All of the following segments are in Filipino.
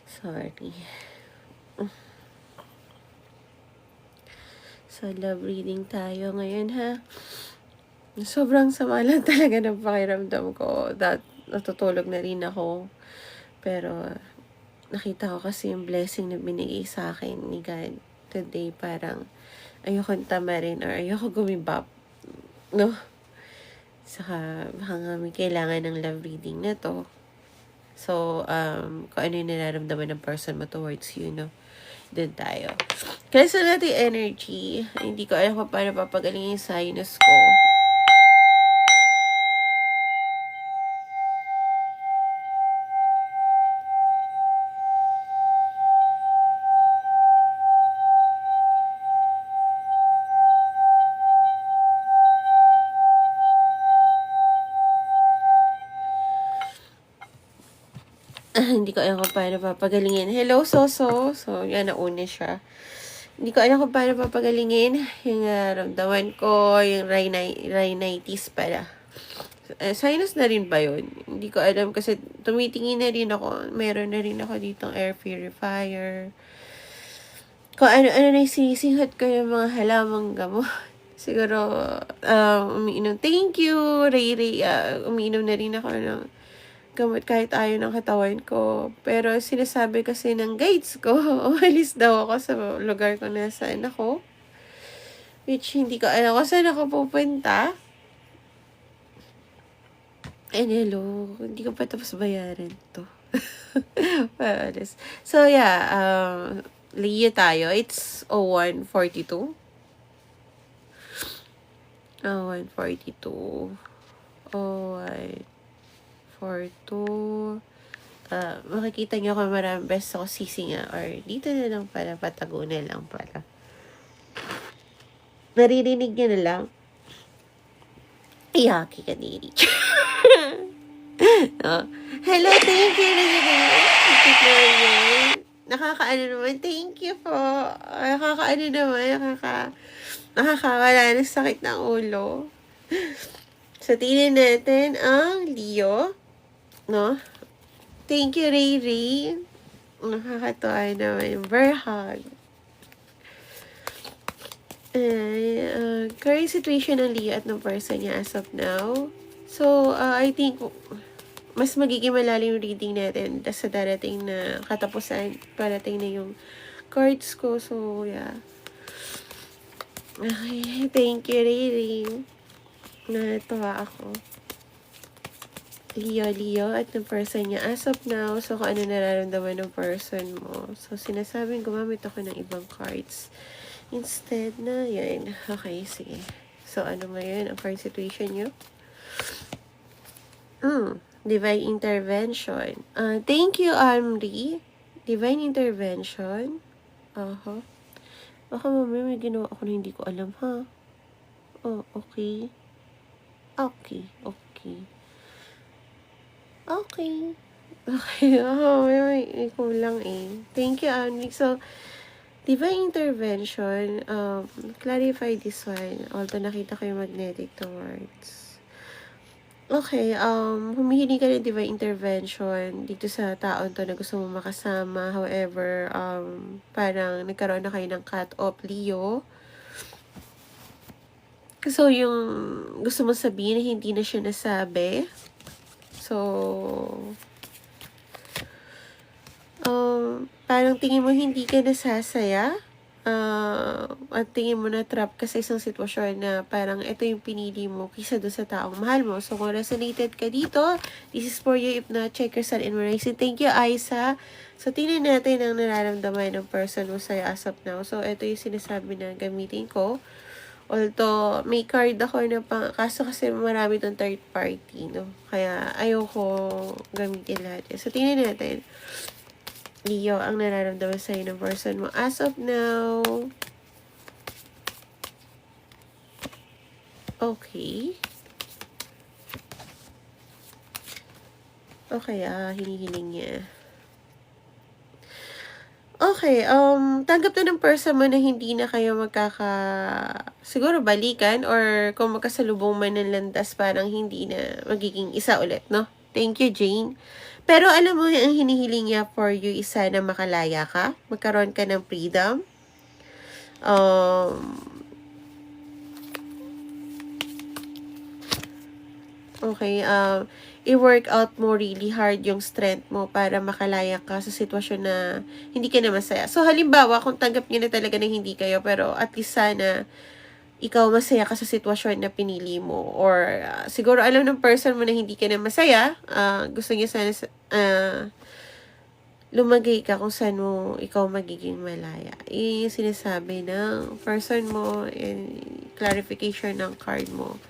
Sorry. So, love reading tayo ngayon, ha? Sobrang sama lang talaga ng pakiramdam ko. Natutulog na rin ako. Pero, nakita ko kasi yung blessing na binigay sa akin ni God today. Parang, ayoko tamarin or ayoko gumibap. No? Saka, baka nga may kailangan ng love reading na to. So, kung ano yung nararamdaman ng person mo towards you, no? Doon tayo. Kasi natin energy, hindi ko alam kung paano papagalingin yung sinus ko. Hindi ko alam kung paano papagalingin. Hello, Soso. So, yan, nauna siya. Hindi ko alam kung paano papagalingin yung ramdaman ko, yung rhinitis pala. Sinus na rin ba yun? Hindi ko alam kasi tumitingin na rin ako. Meron na rin ako ditong air purifier. Kung ano-ano na sinisinghot ko yung mga halamang gamot. Siguro, umiinom. Thank you, Ray. Umiinom na rin ako ng gamot kahit ayaw ng katawan ko. Pero sinasabi kasi ng guides ko, umalis daw ako sa lugar ko na saan ako. Which hindi ko alam kung saan ako pupunta. And hello, hindi ko pa tapos bayaran to. So yeah, Leo tayo. It's 01:42. 01:42. 01:42. Makikita nyo kung maraming beses ako sisinga or dito na lang pala, patago na lang pala. Naririnig nyo na lang. Iyaki ka ni Rich. No? Hello, thank you. Nakakaano naman. Thank you po. Nakakaano naman. Nakakawala ng sakit ng ulo. So, tingnan natin ang Leo. No? Thank you, Ray. Nakakatuwa naman yung Verhag. Current situation ng Leo at ng person niya as of now. So, I think mas magiging malalim yung reading natin sa darating na katapusan. Parating na yung cards ko. So, yeah. Okay. Thank you, Ray. Natuwa ako. Leo at ng person niya as of now. So, kung ano nararamdaman ng person mo. So, sinasabing gumamit ako ng ibang cards. Instead na, yan. Okay, sige. So, ano ngayon ang current situation nyo? Divine intervention. Thank you, Amri. Divine intervention. Baka mamaya may ginawa ako na hindi ko alam, ha? Oh, okay. Okay. May kulang eh. Thank you, Amri. So, divine intervention, clarify this one. Although nakita ko yung magnetic towards. Okay, humihingi ka ng divine intervention dito sa taon to na gusto mo makasama. However, parang nagkaroon na kayo ng cut-off, Leo. So, yung gusto mo sabihin, hindi na siya nasabi. So, parang tingin mo hindi ka nasasaya. At tingin mo na trap ka sa isang sitwasyon na parang ito yung pinili mo kaysa doon sa taong mahal mo. So, kung resonated ka dito, this is for you. If not, check your sun and rising. Thank you, Aisa. So, tingnan natin ang nararamdaman ng person mo sa'yo as of now. So, ito yung sinasabi na gamitin ko. Although, may card ako na kaso kasi marami itong third party, no? Kaya, ayoko gamitin lahat. So, tingnan natin. Leo, ang nararamdaman sa'yo ng person mo as of now. Okay. Okay, hinihiling niya. Okay, tanggap na ng person mo na hindi na kayo siguro balikan or kung magkasalubong man ng landas parang hindi na magiging isa ulit, no? Thank you, Jane. Pero alam mo, ang hinihiling niya for you is sana makalaya ka, magkaroon ka ng freedom. Okay, i-work out mo really hard yung strength mo para makalaya ka sa sitwasyon na hindi ka na masaya. So, halimbawa, kung tanggap niya na talaga na hindi kayo, pero at least sana ikaw masaya ka sa sitwasyon na pinili mo. Or, siguro alam ng person mo na hindi ka na masaya, gusto niya sana, lumagay ka kung saan mo ikaw magiging malaya. Yung sinasabi ng person mo, clarification ng card mo.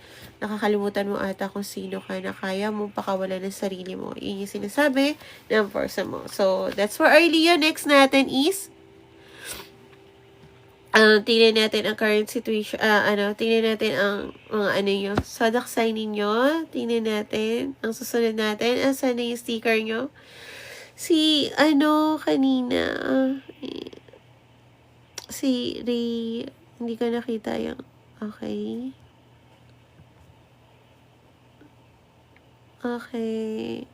Nakakalimutan mo ata kung sino ka na kaya mo pakawalan ng sarili mo. Yun yung sinasabi ng person mo. So, that's for earlier. Next natin is, tingnan natin ang current situation, tingnan natin ang mga nyo, zodiac sign ninyo. Tingnan natin, ang susunod natin, saan na yung sticker nyo? Si, kanina, si Ray, hindi ko nakita yung, okay. Okay.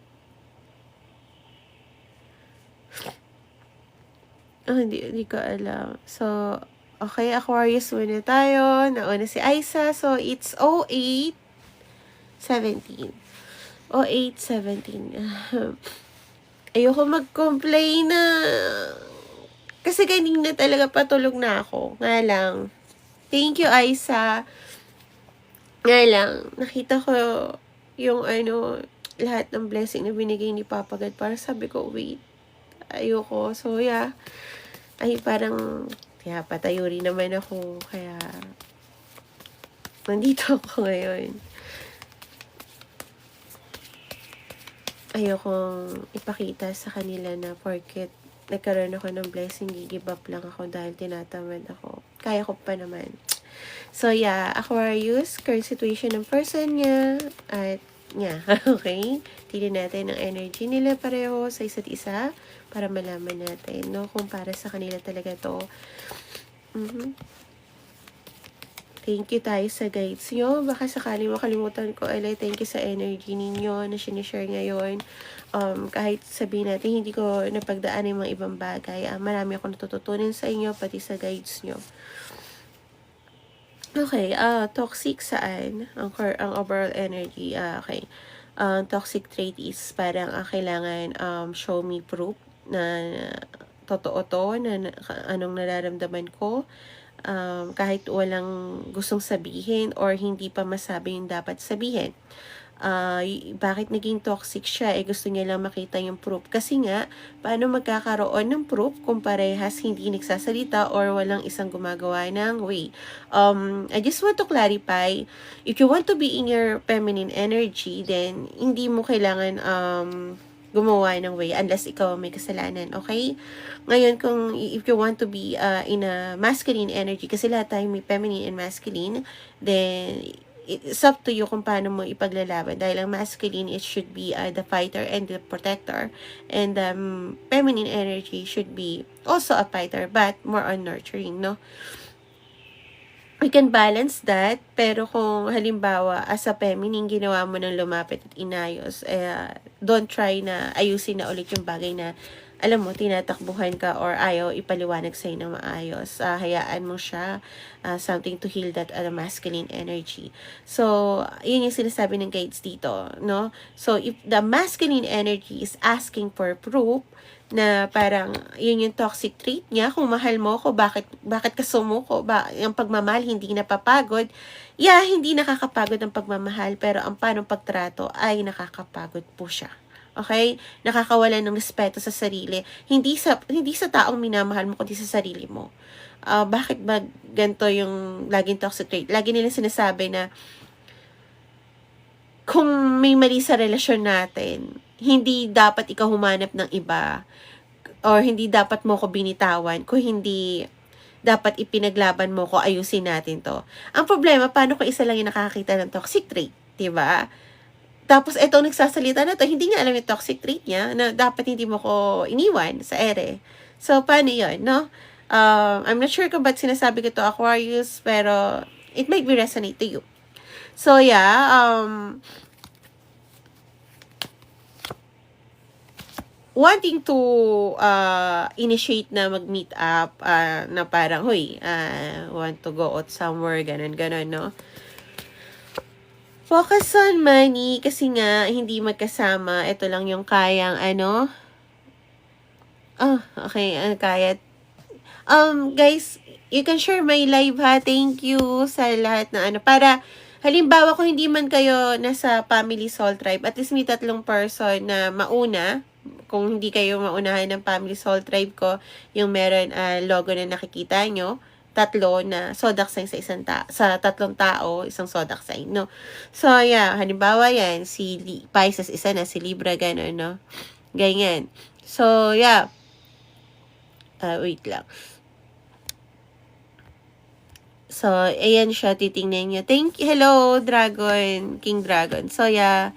Hindi ko alam. So, okay, Aquarius muna tayo. Nauna si Aiza. So, it's 08:17. 08:17. Ayoko mag-complain na kasi kanina talaga patulog na ako. Nga lang. Thank you, Aiza. Nga lang, nakita ko yung lahat ng blessing na binigay ni Papa God. Para sabi ko, wait, ayoko. So, yeah. Ay, parang, patayo rin naman ako. Kaya, nandito ako ngayon. Ayokong ipakita sa kanila na porket nagkaroon ako ng blessing, give up lang ako dahil tinatamad ako. Kaya ko pa naman. So, yeah, Aquarius, current situation ng person niya, at okay? Tignan natin ang energy nila pareho sa isa't isa para malaman natin, no? Kung para sa kanila talaga to. Thank you tayo sa guides nyo. Baka sakaling makalimutan ko, thank you sa energy ninyo na sinishare ngayon. Kahit sabihin natin, hindi ko napagdaan yung mga ibang bagay. Marami akong natututunan sa inyo, pati sa guides nyo. Okay, toxic saan? Ang overall energy, okay. Toxic trait is parang kailangan show me proof na totoo to, na anong nararamdaman ko. Kahit walang gustong sabihin or hindi pa masabi yung dapat sabihin. Bakit naging toxic siya? Gusto niya lang makita yung proof. Kasi nga, paano magkakaroon ng proof kung parehas hindi nagsasalita or walang isang gumagawa ng way? I just want to clarify, if you want to be in your feminine energy, then hindi mo kailangan gumawa ng way unless ikaw may kasalanan, okay? Ngayon, if you want to be in a masculine energy, kasi lahat tayo may feminine and masculine, then it's up to you kung paano mo ipaglalaban. Dahil ang masculine, it should be the fighter and the protector. And feminine energy should be also a fighter, but more on nurturing, no? We can balance that, pero kung halimbawa, as a feminine, ginawa mo ng lumapit at inayos, don't try na ayusin na ulit yung bagay na alam mo, tinatakbuhan ka or ayaw ipaliwanag sa'yo ng maayos. Hayaan mo siya, something to heal that masculine energy. So, yun yung sinasabi ng guides dito, no? So, if the masculine energy is asking for proof, na parang yun yung toxic trait niya, kung mahal mo ko, bakit ka sumuko? Yung pagmamahal hindi napapagod? Yeah, hindi nakakapagod ang pagmamahal, pero ang paano pagtrato ay nakakapagod po siya. Okay? Nakakawalan ng respeto sa sarili. Hindi sa taong minamahal mo, kundi sa sarili mo. Bakit ba ganito yung laging toxic trait? Lagi nila sinasabi na kung may mali sa relasyon natin, hindi dapat ikaw humanap ng iba or hindi dapat mo ko binitawan kung hindi dapat ipinaglaban mo ko, ayusin natin to. Ang problema, paano kung isa lang yung nakakita ng toxic trait? Diba? Tapos, etong nagsasalita na to, hindi niya alam yung toxic trait niya na dapat hindi mo ko iniwan sa ere. So, paano yun, no? I'm not sure kung ba't sinasabi ko to Aquarius, pero it might be resonate to you. So, yeah, wanting to initiate na mag-meet up, na parang, huy, want to go out somewhere, ganun, no? Focus on money, kasi nga, hindi magkasama. Ito lang yung kayang, okay, kaya. Guys, you can share my live ha. Thank you sa lahat na para, halimbawa kung hindi man kayo nasa family soul tribe, at least may 3 person na mauna. Kung hindi kayo maunahan ng family soul tribe ko, yung meron logo na nakikita nyo, 3 na zodiac sign sa 3 tao, isang zodiac sign, no? So, yeah, halimbawa yan, si Pisces, isa na, si Libra, gano'n, no? Ganyan. So, yeah. Wait lang. So, ayan siya, titingnan niya. Hello, Dragon, King Dragon. So, yeah,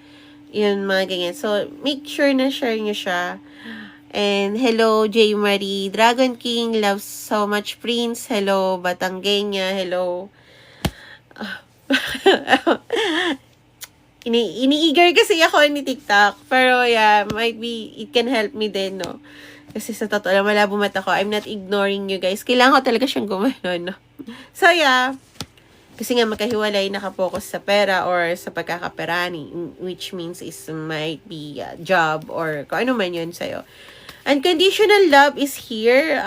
yun, mga ganyan. So, make sure na share niyo siya. And, hello, J. Marie, Dragon King, loves so much, Prince. Hello, Batanggenya, hello. Ini-eager kasi ako ni TikTok. Pero, yeah, might be, it can help me din, no? Kasi sa totoo lang, malabo mata ko. I'm not ignoring you guys. Kailangan ko talaga siyang gumano, no? So, yeah. Kasi nga, makahiwalay nakapokus sa pera or sa pagkakaperani, which means is might be job or kung ano man yun sa'yo. Unconditional love is here.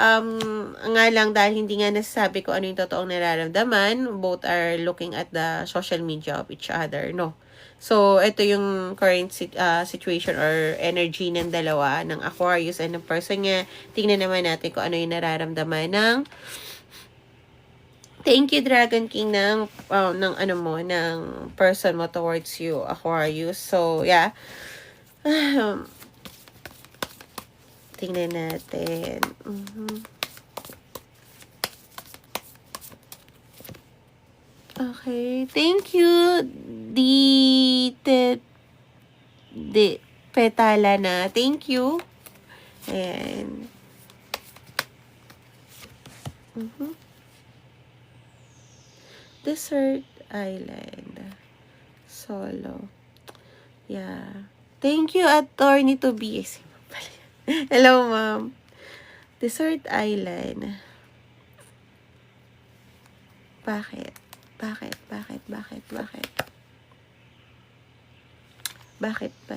Nga lang dahil hindi nga nasasabi ko ano yung totoong nararamdaman. Both are looking at the social media of each other, no? So, ito yung current situation or energy ng dalawa, ng Aquarius and ng person niya. Tingnan naman natin kung ano yung nararamdaman ng thank you, Dragon King, ng person mo towards you, Aquarius. So, yeah. Tingnan natin. Okay. Thank you, Petala na. Thank you. Ayan. Desert Island. Solo. Yeah. Thank you, Attorney to be. Hello, ma'am. Desert Island. Bakit? Bakit pa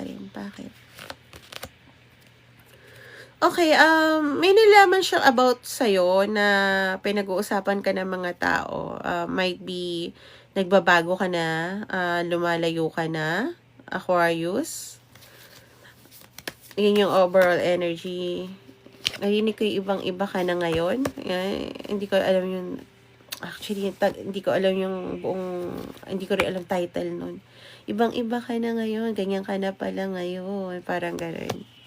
rin? Bakit? Okay, may nalaman siya about sa'yo na pinag-uusapan ka ng mga tao. Might be, nagbabago ka na, lumalayo ka na, Aquarius. Yun yung overall energy. Narinig ko yung ibang-iba ka na ngayon. Hindi ko alam yung, actually, hindi ko alam yung hindi ko rin alam title nun. Ibang-iba ka na ngayon, ganyan ka na pala ngayon, parang gano'n.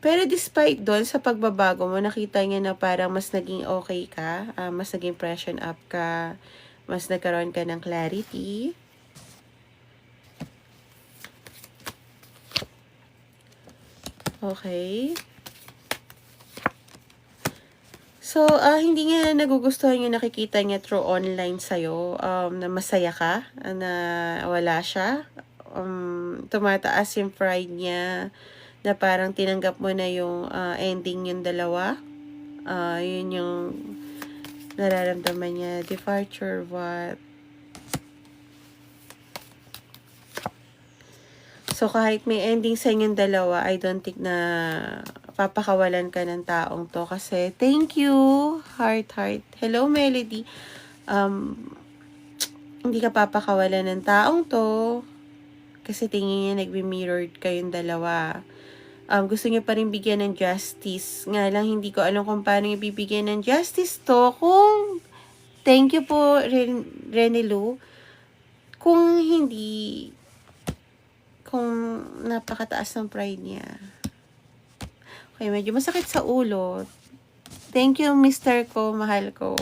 Pero despite doon, sa pagbabago mo, nakita niya na parang mas naging okay ka, mas naging freshen up ka, mas nagkaroon ka ng clarity. Okay. So, hindi niya nagugustuhan yung nakikita niya through online sa'yo, na masaya ka, na wala siya. Tumataas yung pride niya, na parang tinanggap mo na yung ending yung dalawa. Yun yung nararamdaman niya. Departure, what? So, kahit may ending sa inyong dalawa, I don't think na papakawalan ka ng taong to. Kasi, thank you, heart. Hello, Melody. Hindi ka papakawalan ng taong to. Kasi tingin niya nagbe-mirrored kayong dalawa. Gusto niya pa rin bigyan ng justice. Nga lang, hindi ko alam kung paano niya bibigyan ng justice to. Thank you po, Renelu. Kung napakataas ng pride niya. Okay, medyo masakit sa ulo. Thank you, Mr. ko, mahal ko.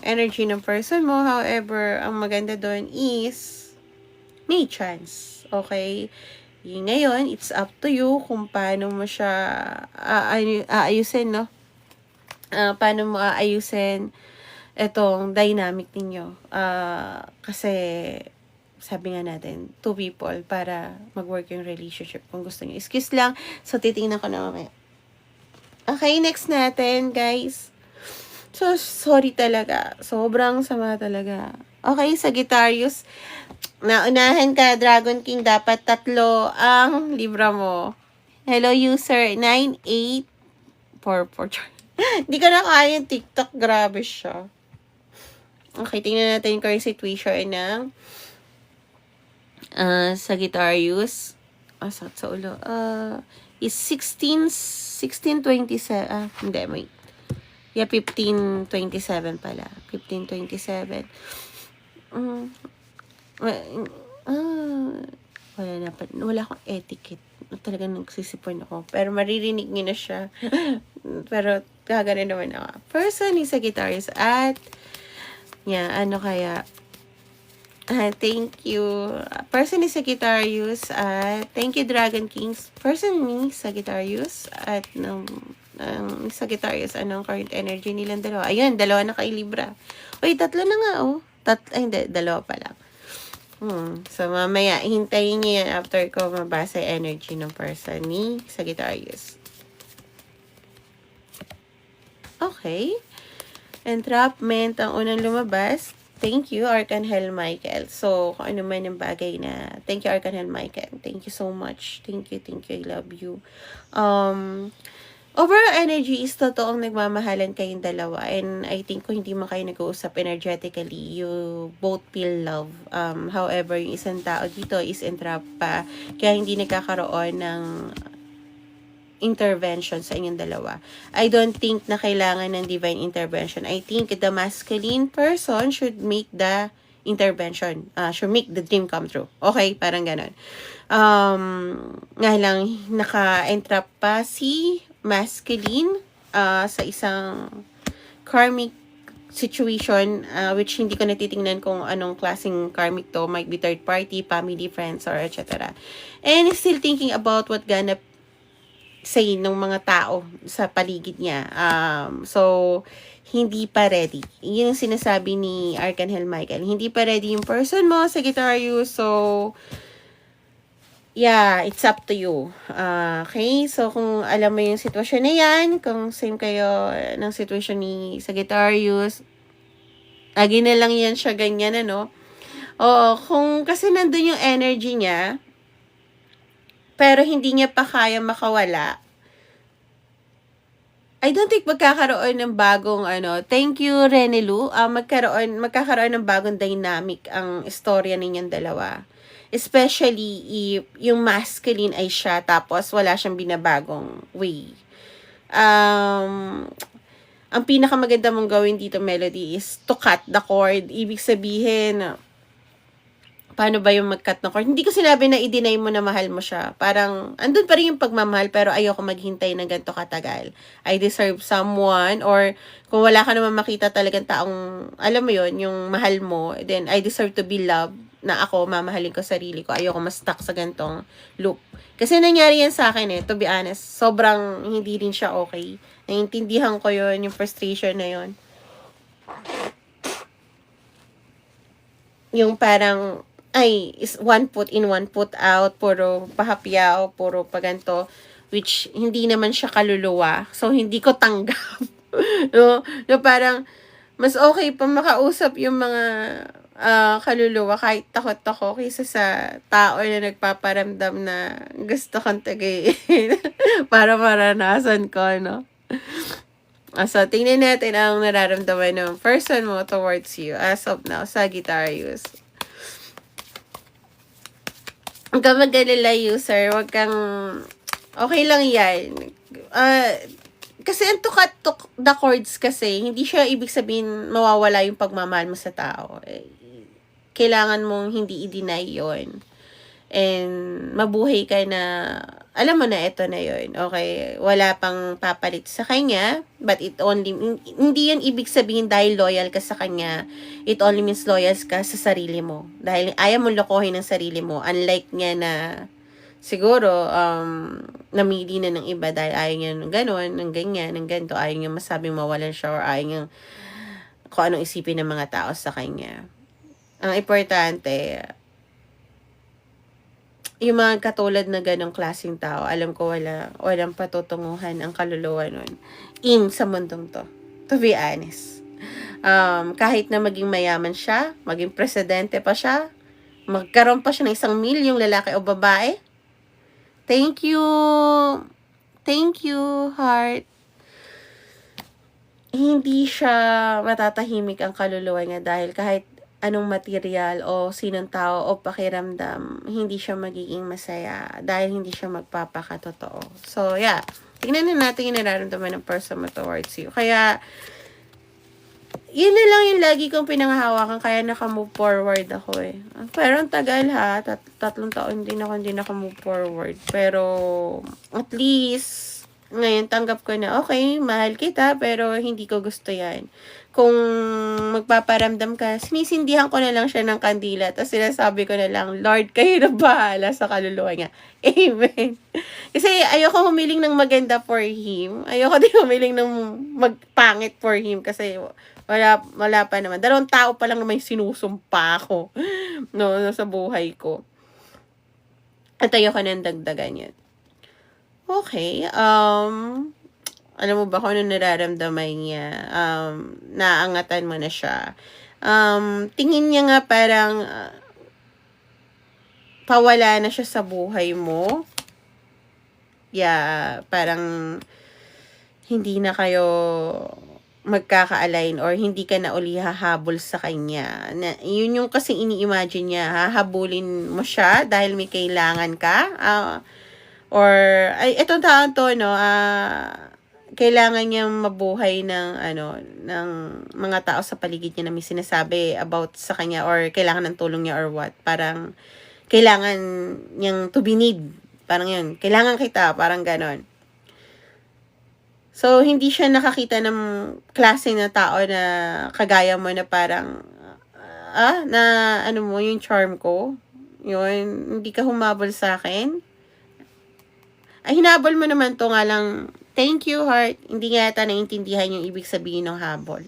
Energy ng person mo, however, ang maganda doon is may chance. Okay? Ngayon, it's up to you kung paano mo siya aayusin, no? Paano mo aayusin itong dynamic ninyo. Kasi sabi nga natin, two people para mag-work yung relationship kung gusto niyo. Excuse lang. So, titingnan ko na mamaya. Okay, next natin, guys. So, sorry talaga. Sobrang sama talaga. Okay, Sagittarius. Naunahan ka, Dragon King. Dapat 3 ang libra mo. Hello, user 9844. Hindi ko na kaya yung TikTok. Grabe siya. Okay, tingnan natin yung current situation ng Sagittarius. Sakit sa ulo. Is 1627. Hindi, wait. Yeah, 1527 pala. 1527. Wala akong etiquette. Talagang nagsisipon ako. Pero maririnig niyo na siya. Pero gagana naman ako. Person ni Sagittarius at ano kaya? Thank you. Person ni Sagittarius at thank you Dragon Kings. Person ni Sagittarius at Sagittarius, anong current energy nilang dalawa? Ayun, 2 na kay Libra. Uy, 3 na nga, oh. Hindi, 2 pa lang. So, mamaya, hintayin niyo yan after ko mabasa yung energy ng person ni Sagittarius. Okay. Entrapment, ang unang lumabas. Thank you, Archangel Michael. So, kung ano man yung bagay na, thank you, Archangel Michael. Thank you so much. Thank you, I love you. Overall energy is totoong nagmamahalan kayong dalawa. And I think kung hindi mo kayo nag-uusap energetically, you both feel love. However, yung isang tao dito is entrapped pa. Kaya hindi nagkakaroon ng intervention sa inyong dalawa. I don't think na kailangan ng divine intervention. I think the masculine person should make the intervention. Should make the dream come true. Okay? Parang ganon. Nga lang, naka-entrap pa si masculine sa isang karmic situation which hindi ko natitingnan kung anong klaseng karmic to. Might be third party, family, friends, or etc. And still thinking about what gonna say ng mga tao sa paligid niya. So, hindi pa ready. Yun ang sinasabi ni Archangel Michael. Hindi pa ready yung person mo, Sagittarius. So, yeah, it's up to you. Okay? So, kung alam mo yung sitwasyon na yan, kung same kayo ng sitwasyon ni Sagittarius, lagi na lang yan siya ganyan, ano? Oo, kung kasi nandun yung energy niya, pero hindi niya pa kaya makawala, I don't think magkakaroon ng bagong thank you Renelu, magkakaroon ng bagong dynamic ang istorya ninyong dalawa. Especially if yung masculine ay siya tapos wala siyang binabagong way. Ang pinakamaganda mong gawin dito, Melody, is to cut the cord. Ibig sabihin, paano ba yung mag-cut ng cord? Hindi ko sinabi na i-deny mo na mahal mo siya. Parang, andun pa rin yung pagmamahal, pero ayoko maghintay ng ganito katagal. I deserve someone, or kung wala ka naman makita talagang taong, alam mo yon yung mahal mo, then I deserve to be loved, na ako, mamahalin ko sarili ko. Ayoko ma-stuck sa gantong loop. Kasi nangyari yan sa akin to be honest. Sobrang hindi rin siya okay. Naiintindihan ko yon yung frustration na yon. Yung parang, is one foot in, one foot out, puro pahapyaw, puro paganto, which hindi naman siya kaluluwa. So, hindi ko tanggap. No, parang, mas okay pa makausap yung mga kaluluwa kahit takot ako kaysa sa tao na nagpaparamdam na gusto kong tagayin para maranasan ko, no? So, tingnan natin ang nararamdaman ng person mo towards you as of now, Sagittarius. Huwag kang mag-alala, user. Huwag kang... Okay lang yan. Kasi ang to cut the cords kasi, hindi siya ibig sabihin mawawala yung pagmamahal mo sa tao. Kailangan mong hindi i-deny yon. And mabuhay ka na, alam mo na ito na yon. Okay, wala pang papalit sa kanya, but it only, hindi yan ibig sabihin dahil loyal ka sa kanya, it only means loyal ka sa sarili mo. Dahil ayaw mo lokohin ng sarili mo, unlike niya na, siguro, namili na ng iba dahil ayaw niya ng gano'n, ng ganyan, ng ganito, ayaw niya masabing mawalan siya, or ayaw niya kung anong isipin ng mga tao sa kanya. Ang importante, yung mga katulad na ganong klaseng tao, alam ko walang patutunguhan ang kaluluwa nun sa mundong to. To be honest. Kahit na maging mayaman siya, maging presidente pa siya, magkaroon pa siya ng 1,000,000 lalaki o babae. Thank you. Thank you, heart. Hindi siya matatahimik ang kaluluwa niya dahil kahit anong material o sinong tao o pakiramdam, hindi siya magiging masaya dahil hindi siya magpapakatotoo. So, yeah. Tingnan na natin yung nararamdaman ng person mo towards you. Kaya, yun na lang yung lagi kong pinanghahawakan, kaya naka-move forward ako eh. Pero ang tagal ha, 3 taon din ako hindi naka-move forward. Pero, at least, ngayon tanggap ko na, okay, mahal kita, pero hindi ko gusto yan. Kung magpaparamdam ka, sinisindihan ko na lang siya ng kandila, tapos sinasabi ko na lang, Lord, kayo na bahala sa kaluluwa niya. Amen. Kasi ayoko humiling ng maganda for him. Ayoko din humiling ng magpangit for him kasi wala pa naman. 2 tao pa lang naman yung sinusumpa ako no, sa buhay ko. At ayoko nang dagdagan yan. Okay, alam mo ba kung ano nararamdaman niya? Naangatan mo na siya. Tingin niya nga parang pawala na siya sa buhay mo. Yeah, parang hindi na kayo magkaka-align or hindi ka na uli hahabol sa kanya. Yun yung kasi ini-imagine niya, hahabulin mo siya dahil may kailangan ka. Or, ay, itong taon to, no, kailangan niyang mabuhay ng mga tao sa paligid niya na may sinasabi about sa kanya or kailangan ng tulong niya or what. Parang, kailangan niyang to be need. Parang yun, kailangan kita, parang ganon. So, hindi siya nakakita ng klase na tao na kagaya mo na parang, na ano mo, yung charm ko. Yun, hindi ka humabol sa akin. Ay, hinabol mo naman to nga lang, thank you, heart. Hindi nga yata naintindihan yung ibig sabihin ng habol.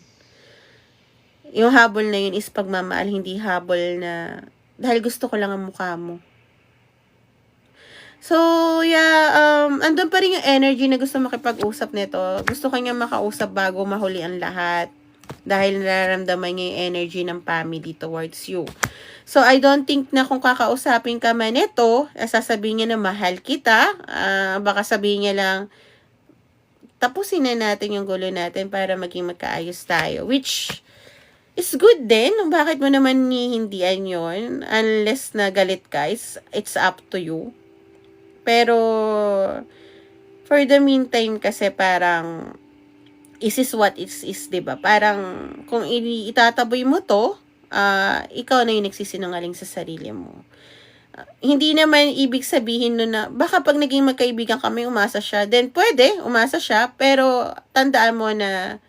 Yung habol na yun is pagmamahal, hindi habol na, dahil gusto ko lang ang mukha mo. So, yeah, andun pa rin yung energy na gusto makipag-usap nito. Gusto ko niya makausap bago mahuli ang lahat. Dahil nararamdaman niya yung energy ng family towards you. So, I don't think na kung kakausapin ka man ito, sasabihin niya na mahal kita. Baka sabihin niya lang, tapusin na natin yung gulo natin para maging magkaayos tayo. Which is good din. Bakit mo naman hihindian yun? Unless na galit ka, it's up to you. Pero, for the meantime kasi parang, is what it is, diba? Parang, kung itataboy mo to, ikaw na yung nagsisinungaling sa sarili mo. Hindi naman ibig sabihin nun na, baka pag naging magkaibigan kami, umasa siya. Then, pwede, umasa siya. Pero, tandaan mo na,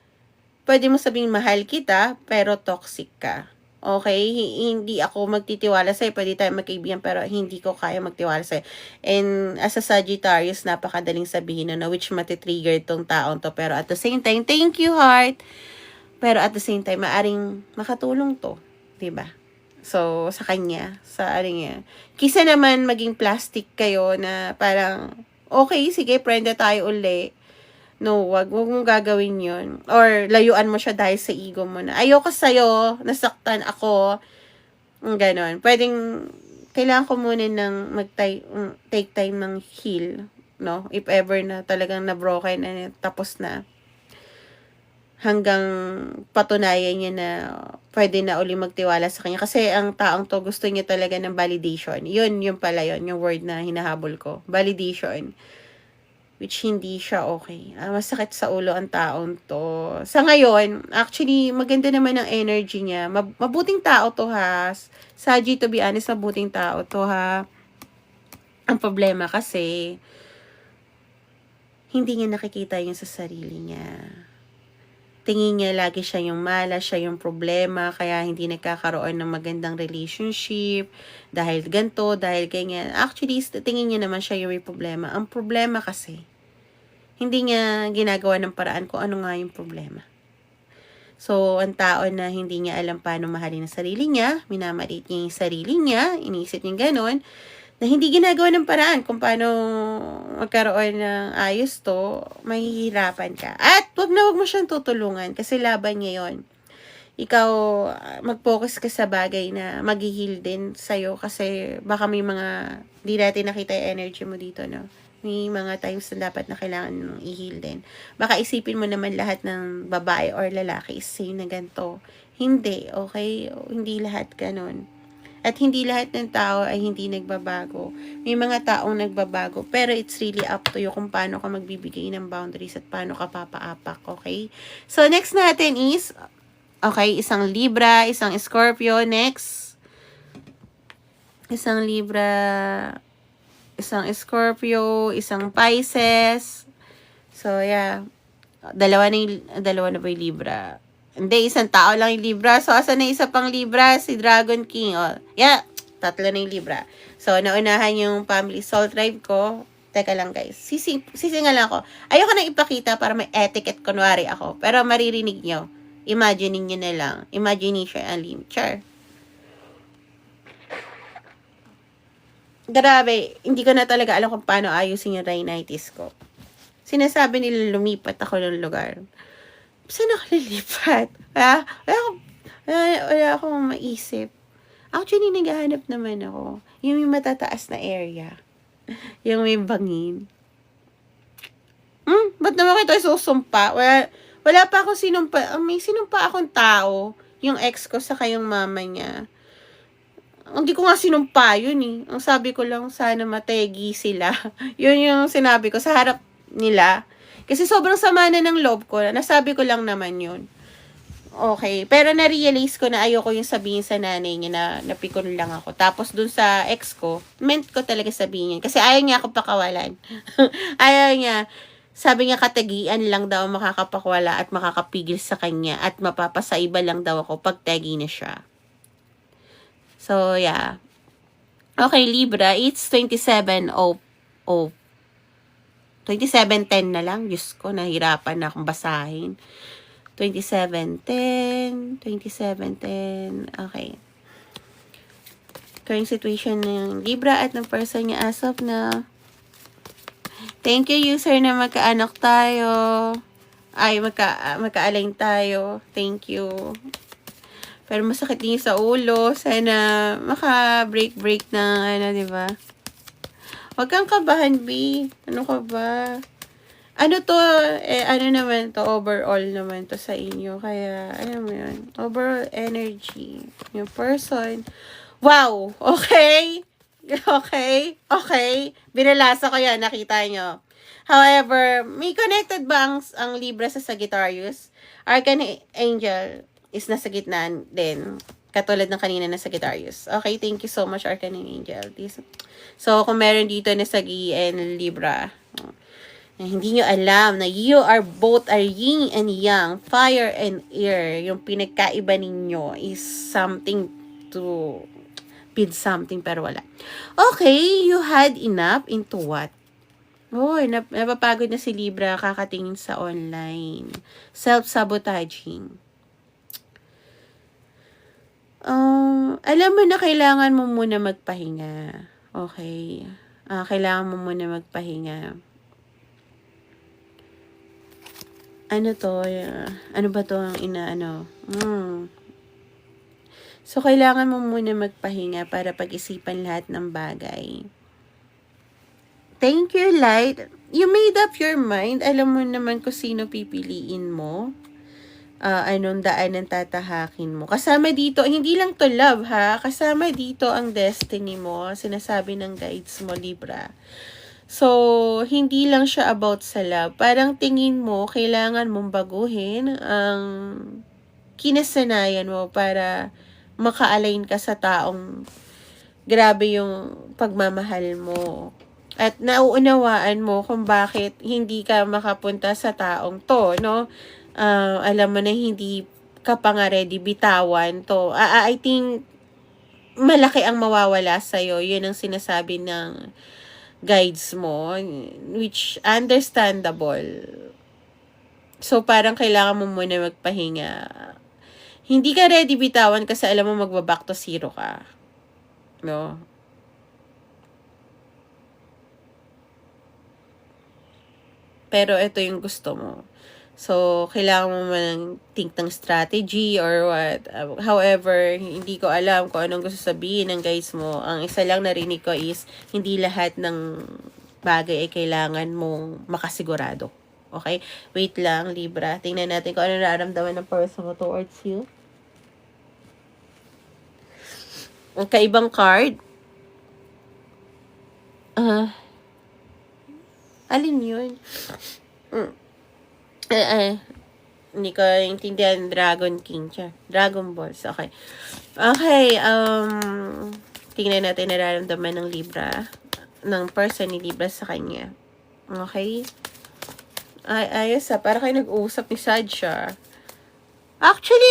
pwede mo sabihin, mahal kita, pero toxic ka. Okay? Hindi ako magtitiwala sa'yo. Pwede tayo magkaibigan, pero hindi ko kaya magtiwala sa'yo. And, as a Sagittarius, napakadaling sabihin na which matitrigger tong taong to. Pero at the same time, thank you, heart. Pero at the same time, maaring makatulong to. Diba? So, sa kanya, sa niya. Kisa naman maging plastic kayo na parang, okay, sige, friend na tayo uli. No, wag mong gagawin yun. Or, layuan mo siya dahil sa ego mo na, ayoko sa'yo, nasaktan ako. Ganon. Pwedeng, kailangan ko muna ng take time ng heal. No? If ever na talagang na-broken na, tapos na. Hanggang patunayan niya na pwede na uli magtiwala sa kanya. Kasi ang taong to gusto niya talaga ng validation. Yun pala yun, yung word na hinahabol ko. Validation. Which hindi siya okay. Masakit sa ulo ang taong to. Sa ngayon, actually, maganda naman ang energy niya. Mabuting tao to ha. Saji, to be honest, mabuting tao to ha. Ang problema kasi, hindi niya nakikita yung sa sarili niya. Tingin niya lagi siya yung mala, siya yung problema, kaya hindi nagkakaroon ng magandang relationship, dahil ganto, dahil ganyan. Actually, tingin niya naman siya yung may problema. Ang problema kasi, hindi niya ginagawa ng paraan kung ano nga yung problema. So, ang tao na hindi niya alam paano mahalin ang sarili niya, minamaliit niya yung sarili niya, iniisip niya ganon, na hindi ginagawa ng paraan kung paano magkaroon ng ayos to, mahihirapan ka. At wag mo siyang tutulungan kasi laban niya yun. Ikaw, mag-focus ka sa bagay na mag-heal din sa'yo kasi baka may mga di natin nakita yung energy mo dito, no? May mga times na dapat na kailangan mong i-heal din. Baka isipin mo naman lahat ng babae or lalaki is same na ganito. Hindi, okay? Hindi lahat ganun. At hindi lahat ng tao ay hindi nagbabago. May mga taong nagbabago, pero it's really up to you kung paano ka magbibigay ng boundaries at paano ka papaapak, okay? So, next natin is, okay, isang Libra, isang Scorpio, next. Isang Libra, isang Scorpio, isang Pisces. So, yeah. Dalawa na ba yung Libra? Hindi, isang tao lang yung Libra. So, asan na isa pang Libra? Si Dragon King. Oh, yeah, tatlo na yung Libra. So, naunahan yung family soul tribe ko. Teka lang, guys. Sisinga lang ako. Ayoko nang ipakita para may etiquette kunwari ako. Pero maririnig nyo. Imagining nyo na lang. Imagination unlimited. Char. Grabe. Hindi ko na talaga alam kung paano ayusin yung rhinitis ko. Sinasabi nila lumipat ako ng lugar. Saan ako lilipat? Wala akong maisip. Actually, naghahanap naman ako. Yung may matataas na area. Yung may bangin. Ba't naman ito isusumpa? Wala pa akong sinumpa. May sinumpa akong tao. Yung ex ko sa yung mama niya. Hindi ko nga sinumpa yun eh. Ang sabi ko lang, sana mategi sila. Yun yung sinabi ko sa harap nila. Kasi sobrang sama na ng loob ko. Nasabi ko lang naman yun. Okay. Pero na-realize ko na ayoko yung sabihin sa nanay niya na napikon lang ako. Tapos dun sa ex ko, meant ko talaga sabihin yun. Kasi ayaw niya ako pakawalan. Ayaw niya. Sabi niya katagian lang daw makakapakawala at makakapigil sa kanya. At mapapasaiba lang daw ako pag tagi na siya. So, yeah. Okay, Libra. It's 27:10 27:10 na lang. Diyos ko, nahirapan na akong basahin. 27:10. Okay. Current situation ng Libra at ng person niya as of now. Thank you, user, na magkaanak tayo. Ay, magka-align tayo. Thank you. Pero masakit din sa ulo. Sana maka-break ng diba? Huwag kang kabahan, B. Ano ka ba? Ano to? Ano naman to? Overall naman to sa inyo. Kaya, alam mo yun. Overall energy. Yung person. Wow! Okay? Okay? Binalasa ko yan. Nakita nyo. However, may connected ba ang Libra sa Sagittarius? Archangel is nasa gitna din. Katulad ng kanina na Sagittarius. Okay, thank you so much, Archangel. So, kung meron dito na Sagi and Libra, na hindi nyo alam na you are both are yin and yang, fire and air. Yung pinagkaiba ninyo is something to build something pero wala. Okay, you had enough into what? Napapagod na si Libra kakatingin sa online. Self-sabotaging. Alam mo na kailangan mo muna magpahinga. Okay. Kailangan mo muna magpahinga. Ano to? Ano ba to ang inaano? So, kailangan mo muna magpahinga para pag-isipan lahat ng bagay. Thank you, Light. You made up your mind. Alam mo naman kung sino pipiliin mo. Anong daan ang tatahakin mo. Kasama dito, hindi lang to love ha, kasama dito ang destiny mo, sinasabi ng guides mo, Libra. So, hindi lang siya about sa love. Parang tingin mo, kailangan mong baguhin ang kinasanayan mo para maka-align ka sa taong grabe yung pagmamahal mo. At nauunawaan mo kung bakit hindi ka makapunta sa taong to, no? Alam mo na hindi ka pa nga ready bitawan to. I think malaki ang mawawala sa'yo. Yun ang sinasabi ng guides mo, which understandable. So, parang kailangan mo muna magpahinga. Hindi ka ready bitawan kasi alam mo magbaback to zero ka. No? pero ito yung gusto mo. So, kailangan mo man think ng strategy or what. However, hindi ko alam kung anong gusto sabihin ng guys mo. Ang isa lang narinig ko is, hindi lahat ng bagay ay kailangan mong makasigurado. Okay? Wait lang, Libra. Tingnan natin kung ano nararamdaman ng person mo towards you. Ang kaibang card. Alin yun? Hindi ko intindihan. Dragon King siya. Dragon Balls. Okay. Okay, tingnan natin nararamdaman ng Libra. Ng person ni Libra sa kanya. Okay? Ay, ayos para kayo nag-uusap ni Sadja. Actually,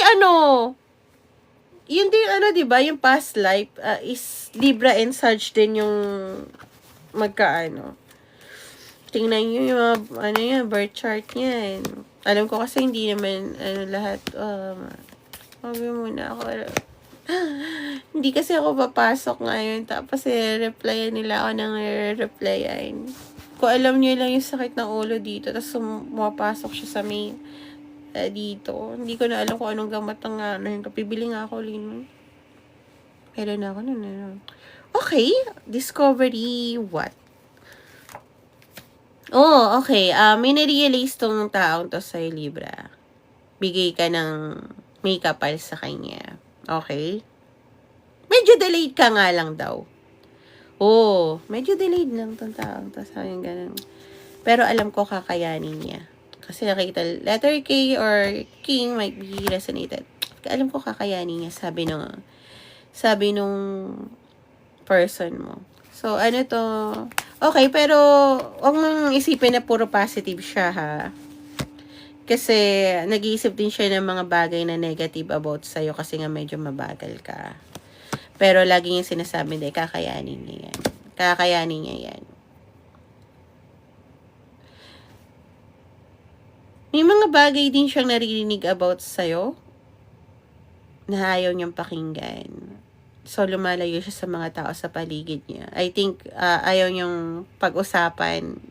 yun din, diba, yung past life, is Libra and Sag din yung magkaano. Tingnan nyo yung mga, birth chart niyan. Alam ko kasi hindi naman, lahat, sabi muna ako, hindi kasi ako papasok ngayon, tapos replyan nila ako ng replyan. Kung alam nyo lang yung sakit ng ulo dito, tapos pumapasok siya sa may, dito. Hindi ko na alam kung anong gamot ang kapibili nga ako, Lino. Kailan na ako nun. Okay. Discovery, what? Oh, okay. May na-realize tong taong to sa Libra. Bigay ka ng makeup pal sa kanya. Okay? Medyo delayed ka nga lang daw. Oh, medyo delayed lang tong taong to sa akin ganun. Pero alam ko kakayanin niya. Kasi nakita, letter K or King might be resonated. Alam ko kakayanin niya, sabi nung person mo. So, to? Okay, pero huwag mong isipin na puro positive siya, ha? Kasi, nag-iisip din siya ng mga bagay na negative about sa'yo kasi nga medyo mabagal ka. Pero, lagi yung sinasabi na kakayanin niya yan. Kakayanin niya yan. May mga bagay din siyang naririnig about sa'yo na ayaw niyang pakinggan. So, lumalayo siya sa mga tao sa paligid niya. I think, ayaw niyang pag-usapan.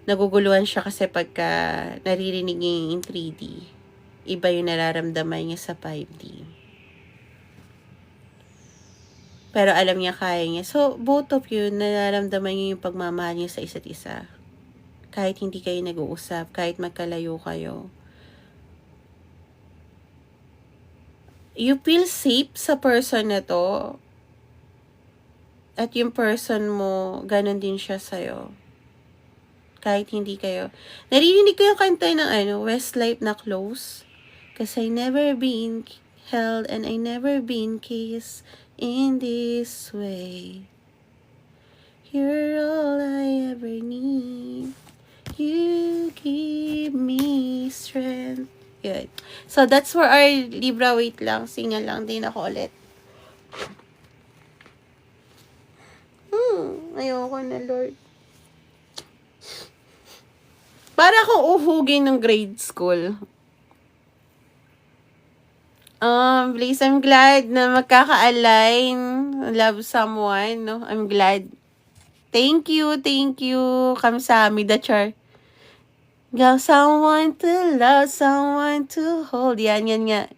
Naguguluhan siya kasi pagka naririnig niya yung 3D. Iba yung nararamdaman niya sa 5D. Pero alam niya kaya niya. So, both of you, nararamdaman niyo yung pagmamahal niyo sa isa't isa. Kahit hindi kayo nag-uusap, kahit magkalayo kayo. You feel safe sa person na to. At yung person mo, ganun din siya sa'yo. Kahit hindi kayo. Naririnig ko yung kanta ng Westlife na Close. Cause I never been held and I never been kissed in this way. You're all I ever need. You give me strength. Good. So, that's for our Libra. Wait lang. Singa lang din ako ulit. Ayoko na, Lord. Para akong uhugin ng grade school. Please, I'm glad na magkaka-align. Love someone, no? I'm glad. Thank you. Kamsahamnida, char. Got someone to love, someone to hold. Yan nga.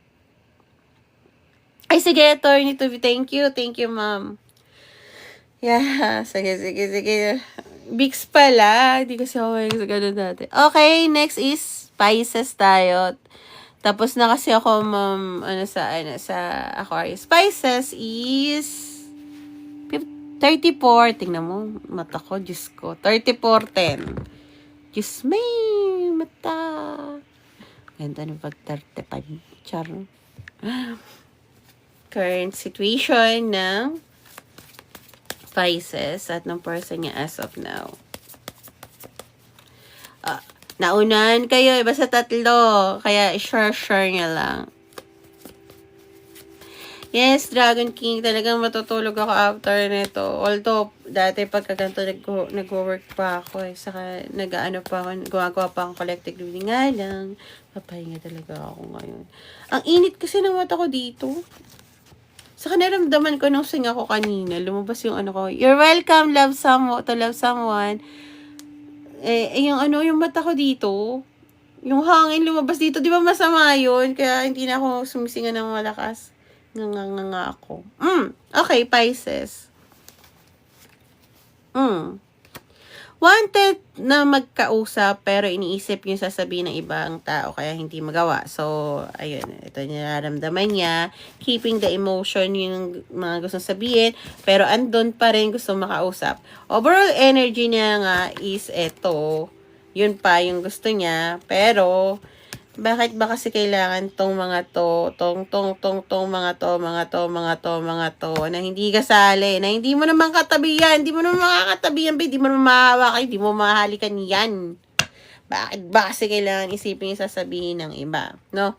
Ay, sige, attorney to be. Thank you, ma'am. Yeah, sige. Bigs pala. Hindi kasi ako sa ganun dati. Okay, next is Pisces tayo. Tapos na kasi ako, ma'am, sa Aquarius. Pisces is 34. Tingnan mo, mata ko, Diyos ko. 34-10. Diyos, may mata. Ganda ng pag-35. Char. Current situation ng Pisces at ng person niya as of now. Naunan kayo, basta tatlo. Kaya share niya lang. Yes, Dragon King. Talagang matutulog ako after nito. Although, dati pagkaganto nag-work pa ako eh. Saka nag-ano pa ako, gumagawa pa akong collective reading nga lang. Papahinga talaga ako ngayon. Ang init kasi ng mata ko dito. Saka naramdaman ko nung sing ako kanina. Lumabas yung ko. You're welcome, to love someone. yung ano, yung mata ko dito, yung hangin lumabas dito, di ba masama yun? Kaya hindi na ako sumisinga ng malakas. Nga ako. Okay, Pisces. Wanted na magkausap pero iniisip yung sasabihin ng ibang tao kaya hindi magawa. So, ayun, ito nararamdaman niya. Keeping the emotion yung mga gustong sabihin pero andun pa rin gusto makausap. Overall energy niya nga is ito. Yun pa yung gusto niya. Pero, bakit ba kasi kailangan tong mga to, tong mga to, na hindi kasali, na hindi mo naman katabi yan, hindi mo naman makakatabi yan, hindi mo naman mahawakan, hindi mo mahalikan yan. Bakit ba kasi kailangan isipin yung sasabihin ng iba, no?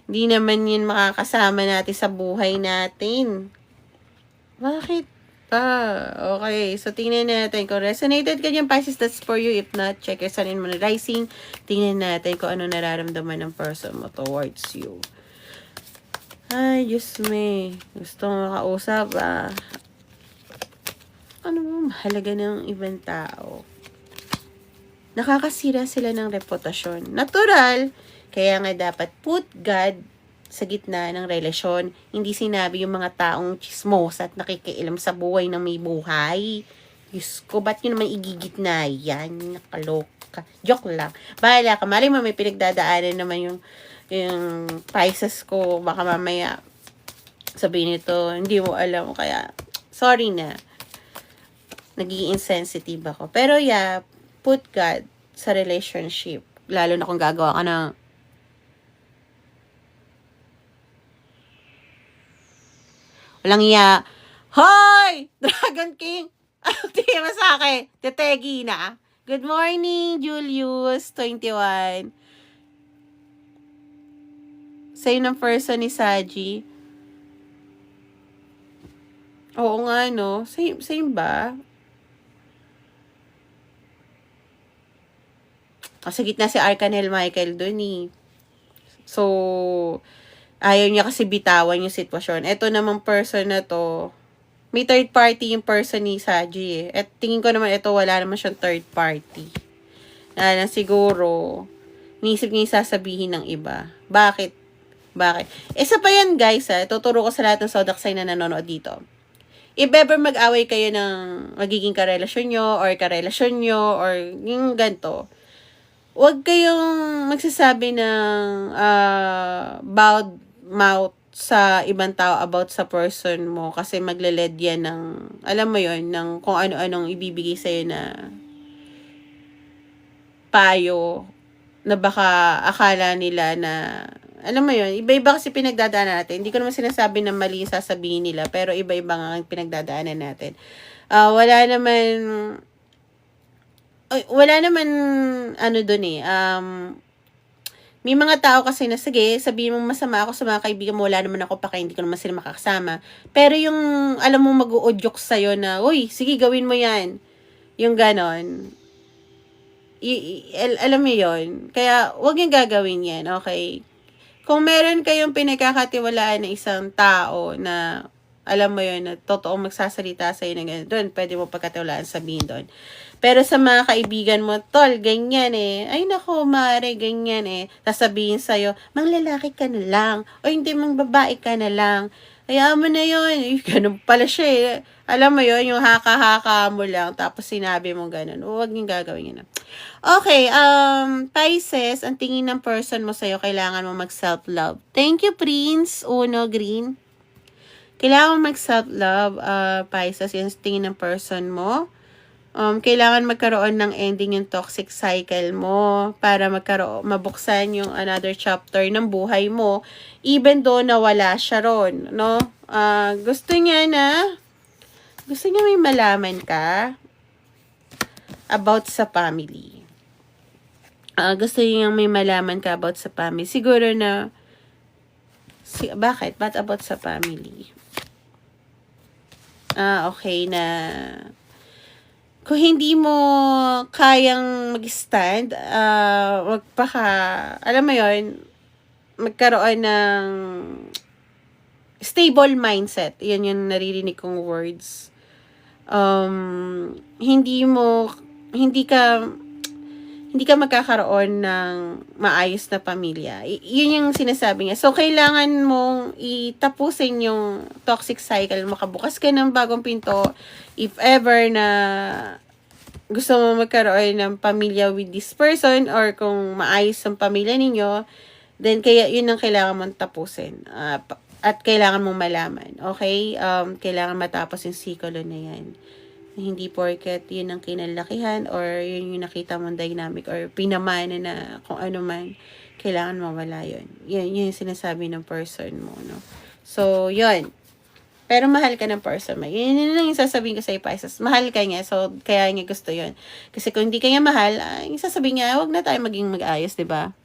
Hindi naman yun makakasama natin sa buhay natin. Bakit? Okay. So, tingnan natin. Kung resonated ka dyan, Pisces, that's for you. If not, check your sun and moon rising. Tingnan natin kung ano nararamdaman ng person mo towards you. Ay, Diyos me. Gusto mo makausap, ano mo, mahalaga ng ibang tao. Nakakasira sila ng reputasyon. Natural. Kaya nga dapat put God sa gitna ng relasyon. Hindi sinabi yung mga taong chismos at nakikialam sa buhay ng may buhay. Diyos ko, ba't yun naman igigitna yan? Nakaloka. Joke lang. Bahala ka. Mali mo may pinagdadaanan naman yung Pisces ko. Baka mamaya sabihin nito, hindi mo alam. Kaya, sorry na. Nagiging insensitive ako. Pero yeah, put God sa relationship. Lalo na kung gagawa ka ng walang iya. Hoy! Dragon King! Tingin mo sa akin. Tetegi na. Good morning, Julius, 21. Sa'yo ng person ni Saji. Oo nga, no? Same ba? Sa gitna si Arcangel Michael dun eh. So, ayaw niya kasi bitawan yung sitwasyon. Ito namang person na to, may third party yung person ni Saji eh. At tingin ko naman ito, wala naman siyang third party. Na siguro, inisip niya yung sasabihin ng iba. Bakit? Isa pa yan guys tuturo ko sa lahat ng zodiac sign na nanonood dito. If ever mag-away kayo ng magiging karelasyon nyo, or karelasyon nyo, or yung ganito, huwag kayong magsasabi ng bad mouth sa ibang tao about sa person mo kasi magle-lead yan ng, alam mo yon, ng kung ano-anong ibibigay sa'yo na payo na baka akala nila na, alam mo yon, iba-iba kasi pinagdadaanan natin. Hindi ko naman sinasabi na mali yung sasabihin nila, pero iba-iba nga ang pinagdadaanan natin. Wala naman ano dun eh, may mga tao kasi na, sige, sabihin mo masama ako sa mga kaibigan mo, wala naman ako paka, hindi ko naman sila makakasama. Pero yung, alam mo, mag-uudyok sa'yo na, uy, sige, gawin mo yan. Yung ganon. Alam mo yun. Kaya, huwag yung gagawin yan, okay? Kung meron kayong pinagkakatiwalaan na isang tao na, alam mo yun, na totoong magsasalita sa'yo na gano'n, doon, pwede mo pagkatiwalaan sabihin doon. Pero sa mga kaibigan mo, tol, ganyan eh. Ay nako, mare, ganyan eh. Sasabihin sa'yo, manglalaki ka na lang. O hindi, babae ka na lang. Kaya mo na yun. Ganun pala siya eh. Alam mo yun, yung haka-haka mo lang, tapos sinabi mo ganun. Huwag niyong gagawin yun. Okay, Pisces, ang tingin ng person mo sa'yo, kailangan mo mag-self-love. Thank you, Prince. Uno, Green. Kailangan mo mag-self-love, Pisces, yung tingin ng person mo. Kailangan magkaroon ng ending yung toxic cycle mo para mabuksan yung another chapter ng buhay mo even though nawala siya ron, no? Gusto niya may malaman ka about sa family. Gusto niya may malaman ka about sa family. Siguro na bakit? Ba't about sa family? Okay na kung hindi mo kayang mag-stand, alam mo yon, magkaroon ng stable mindset. Yan yung naririnig kong words. Hindi ka hindi ka magkakaroon ng maayos na pamilya. Yun yung sinasabi niya. So, kailangan mong itapusin yung toxic cycle. Makabukas ka ng bagong pinto. If ever na gusto mo magkaroon ng pamilya with this person or kung maayos ang pamilya ninyo, then kaya yun ang kailangan mong tapusin. At kailangan mong malaman. Okay? Kailangan matapos yung siklo na yan. Hindi porket yun ang kinalakihan or yun yung nakita mong dynamic or pinamana na kung ano man, kailangan mawala yun. Yun yung sinasabi ng person mo, no? So, yun. Pero mahal ka ng person mo. Yun lang yung sasabihin ko sa Pisces. Mahal ka niya, so kaya niya gusto yun. Kasi kung hindi ka niya mahal, yung sasabihin niya, wag na tayo maging mag-ayos, diba?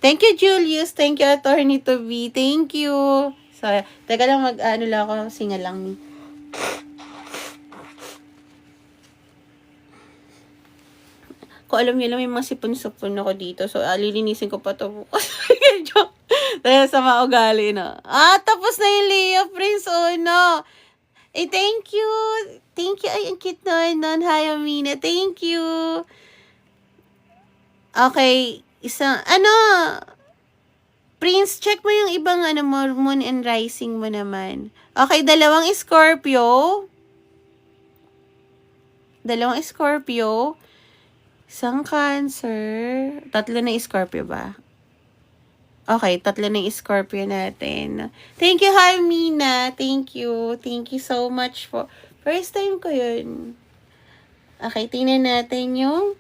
Thank you, Julius. Thank you, Attorney to be. Thank you. So, teka lang lang ako, singa lang. Kung alam niyo lang, may mga sipon-sipon ako dito. So, lilinisin ko pa ito bukas. Dahil sa maugali, no? Tapos na yung Leo Prince. Oh, no. Thank you. Thank you. Ay, ang cute nun. Hi, Amina. Thank you. Okay. Prince, check mo yung ibang, moon and rising mo naman. Okay, 2 Scorpio. 2 Scorpio. 1 Cancer. 3 na Scorpio ba? Okay, 3 na Scorpio natin. Thank you, Harmina. Thank you. Thank you so much for... First time ko yun. Okay, tingnan natin yung...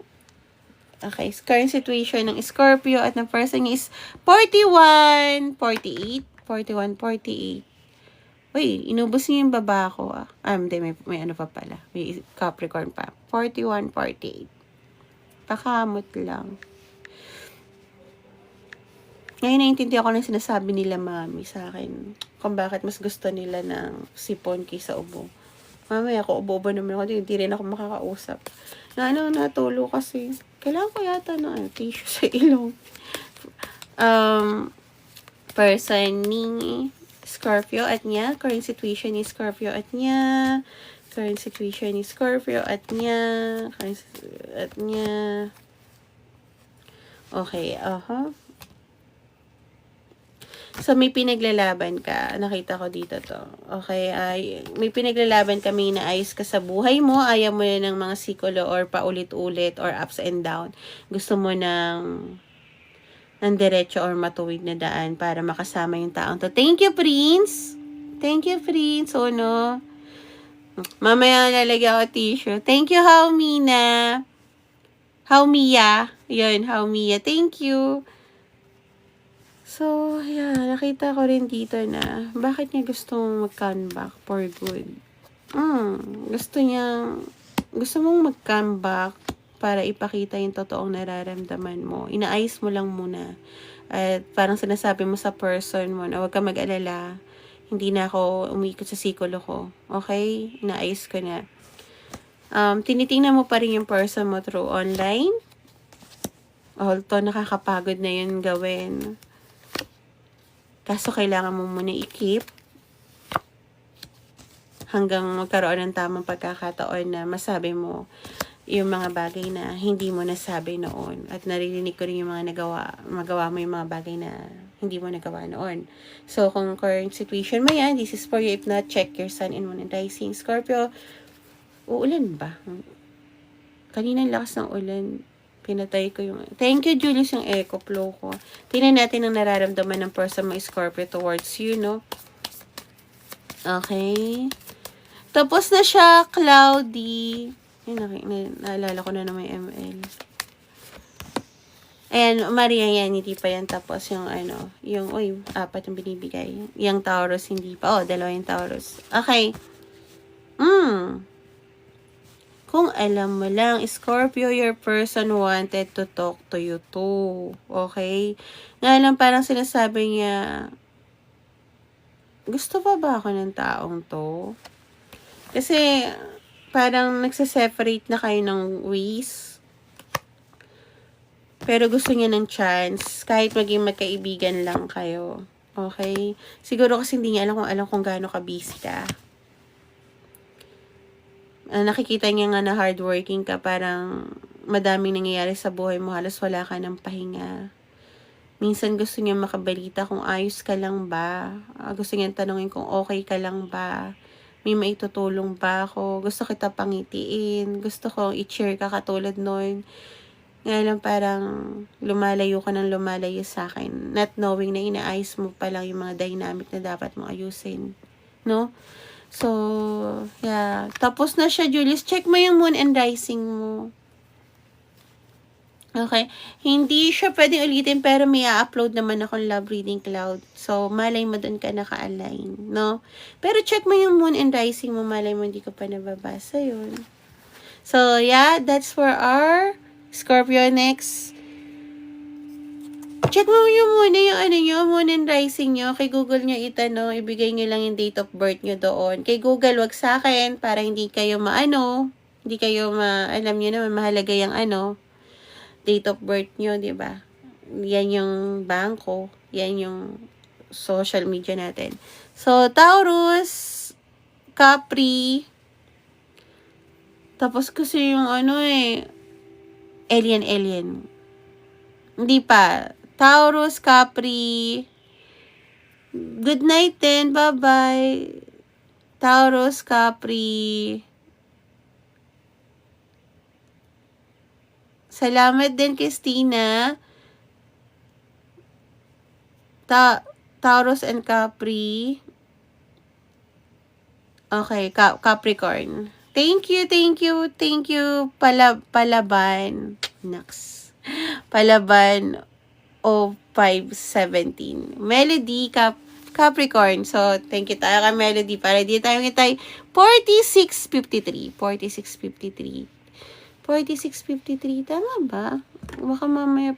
Okay, current situation ng Scorpio at ng person is 41, 48. 41, 48. Uy, inubos niyo yung baba ko, Hindi, may ano pa pala. May Capricorn pa. 41, 48. Pakamot lang. Ngayon, naiintindihan ko na sinasabi nila mami sa akin. Kung bakit mas gusto nila ng sipon kaysa ubo. Mami, ako ubo-ubo naman ako. Hindi rin ako makakausap. Natulo kasi. Kailangan ko yata ng tissue sa ilong. Person ni Scorpio at niya. Current situation ni Scorpio at niya. Current situation ni Scorpio at niya. Okay, So, may pinaglalaban ka. Nakita ko dito to. Okay, may pinaglalaban ka, may naayos ka sa buhay mo. Ayaw mo na ng mga siklo or paulit-ulit or ups and down. Gusto mo ng diretso or matuwid na daan para makasama yung taong to. Thank you, Prince! Thank you, Prince. Oh, no. Mamaya lalagyan ko tissue. Thank you, Haumina. Haumia. Yun, Haumia. Thank you. So, yeah, nakita ko rin dito na bakit niya gustong mag-comeback for good. Gusto mong mag-comeback para ipakita yung totoong nararamdaman mo. Inaayos mo lang muna. At parang sinasabi mo sa person mo na huwag ka mag-alala. Hindi na ako umikot sa sikolo ko. Okay? Inaayos ko na. Tinitingnan mo pa rin yung person mo through online. Although nakakapagod na yun gawin. Kaso kailangan mo muna i-keep hanggang magkaroon ng tamang pagkakataon na masabi mo yung mga bagay na hindi mo nasabi noon. At naririnig ko rin yung mga magawa mo yung mga bagay na hindi mo nagawa noon. So, kung current situation mo yan, this is for you. If not, check your sun and moon and rising. Scorpio, uulan ba? Kanina lakas ng ulan. Pinatay ko yung... Thank you, Julius, yung echo flow ko. Tingnan natin ang nararamdaman ng person mo, Scorpio, towards you, no? Okay. Tapos na siya, cloudy. Naalala ko na may ML. Ayan, Maria, yan, hindi pa yan tapos yung yung 4 yung binibigay. Yung Taurus, hindi pa. 2 yung Taurus. Okay. Kung alam mo lang, Scorpio, your person wanted to talk to you too. Okay? Nga lang parang sinasabi niya, gusto pa ba ako ng taong to? Kasi, parang nagsaseparate na kayo ng ways. Pero gusto niya ng chance, kahit maging magkaibigan lang kayo. Okay? Siguro kasi hindi niya alam kung gaano ka busy ka. nakikita niya nga na hardworking ka, parang madaming nangyayari sa buhay mo, halos wala ka ng pahinga. Minsan gusto niya makabalita kung ayos ka lang ba. Gusto niya tanungin kung okay ka lang ba. May maitutulong ba ako? Gusto kita pangitiin. Gusto ko i-cheer ka katulad nun. Ngayon lang parang lumalayo ka ng lumalayo sa akin. Not knowing na inaayos mo pa lang yung mga dynamic na dapat mo ayusin. No? So, yeah. Tapos na siya, Julius. Check mo yung moon and rising mo. Okay. Hindi siya pwedeng ulitin, pero may upload naman akong love reading cloud. So, malay mo dun ka naka-align, no? Pero check mo yung moon and rising mo, malay mo hindi ko pa nababasa yun. So, yeah, that's for our Scorpio next. Check mo yung muna yung moon and rising nyo. Kay Google nyo itanong, ibigay nyo lang yung date of birth nyo doon. Kay Google, wag sa akin, para hindi kayo hindi kayo alam nyo naman, mahalaga yung date of birth nyo, di ba? Yan yung bangko. Yan yung social media natin. So, Taurus, Capri, tapos kasi yung alien. Hindi pa. Taurus, Capri, good night din, bye-bye. Taurus, Capri, salamat din, Christina. Taurus and Capri. Okay, Capricorn. Thank you. Palaban. Next. Palaban 0517. Melody, Capricorn. So, thank you tayo ka Melody. Para di tayo ngitay 4653. 4653. Tama ba? Baka mamaya,